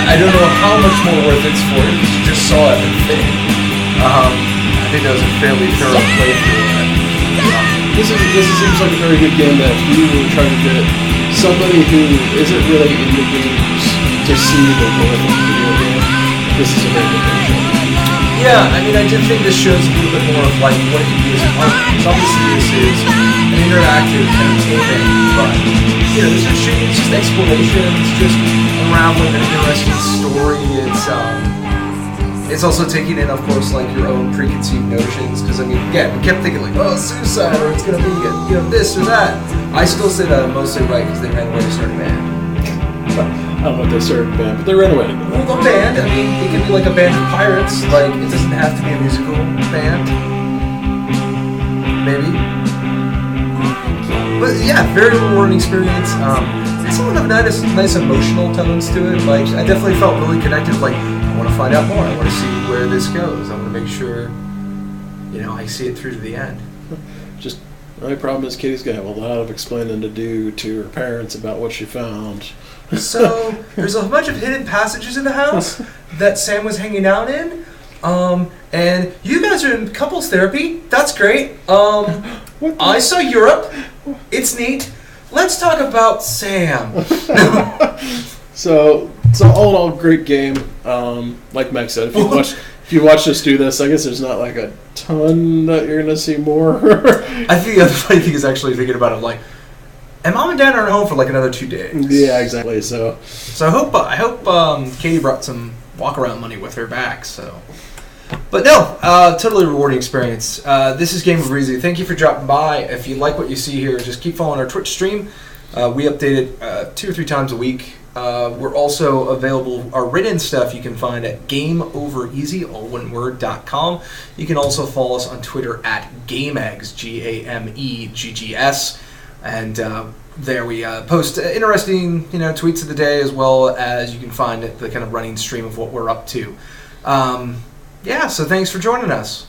I don't know how much more worth it's for you, because you just saw everything. I think that was a fairly thorough playthrough of it. This seems like a very good game that if you were trying to get somebody who isn't really into games to see the world of the video game, this is a very good game. Yeah, I mean, I do think this shows a little bit more of like what it can be as an art. Because obviously this is an interactive entertainment, but you know, there's no shooting, it's just exploration, it's just unraveling an interesting story. It's also taking in, of course, like your own preconceived notions. Because I mean, again, we kept thinking like, oh, suicide, or it's gonna be, you know, this or that. I still say that I'm mostly right because they ran away to start a band. I don't know if they started a band, but they ran away. Well, a band. I mean, it could be like a band of pirates. Like, it doesn't have to be a musical band. Maybe. But yeah, very rewarding experience. It's a lot of nice emotional tones to it. Like, I definitely felt really connected. Like, I want to find out more. I want to see where this goes. I want to make sure, you know, I see it through to the end. Just the only problem is Katie's gonna have a lot of explaining to do to her parents about what she found. So there's a bunch of hidden passages in the house that Sam was hanging out in. And you guys are in couples therapy. That's great. I saw Europe. It's neat. Let's talk about Sam. So all in all, great game. Like Max said, if you watch us do this, I guess there's not like a ton that you're gonna see more. I think the other funny thing is actually thinking about it, like, and Mom and Dad aren't home for like another 2 days. Yeah, exactly. So I hope Katie brought some walk around money with her back. So, but no, totally rewarding experience. This is Game of Breezy. Thank you for dropping by. If you like what you see here, just keep following our Twitch stream. We update it 2 or 3 times a week. We're also available, our written stuff you can find at GameOverEasy, all one word.com. You can also follow us on Twitter at GameEggs, GameEggs. And there we post interesting, tweets of the day, as well as you can find the kind of running stream of what we're up to. So thanks for joining us.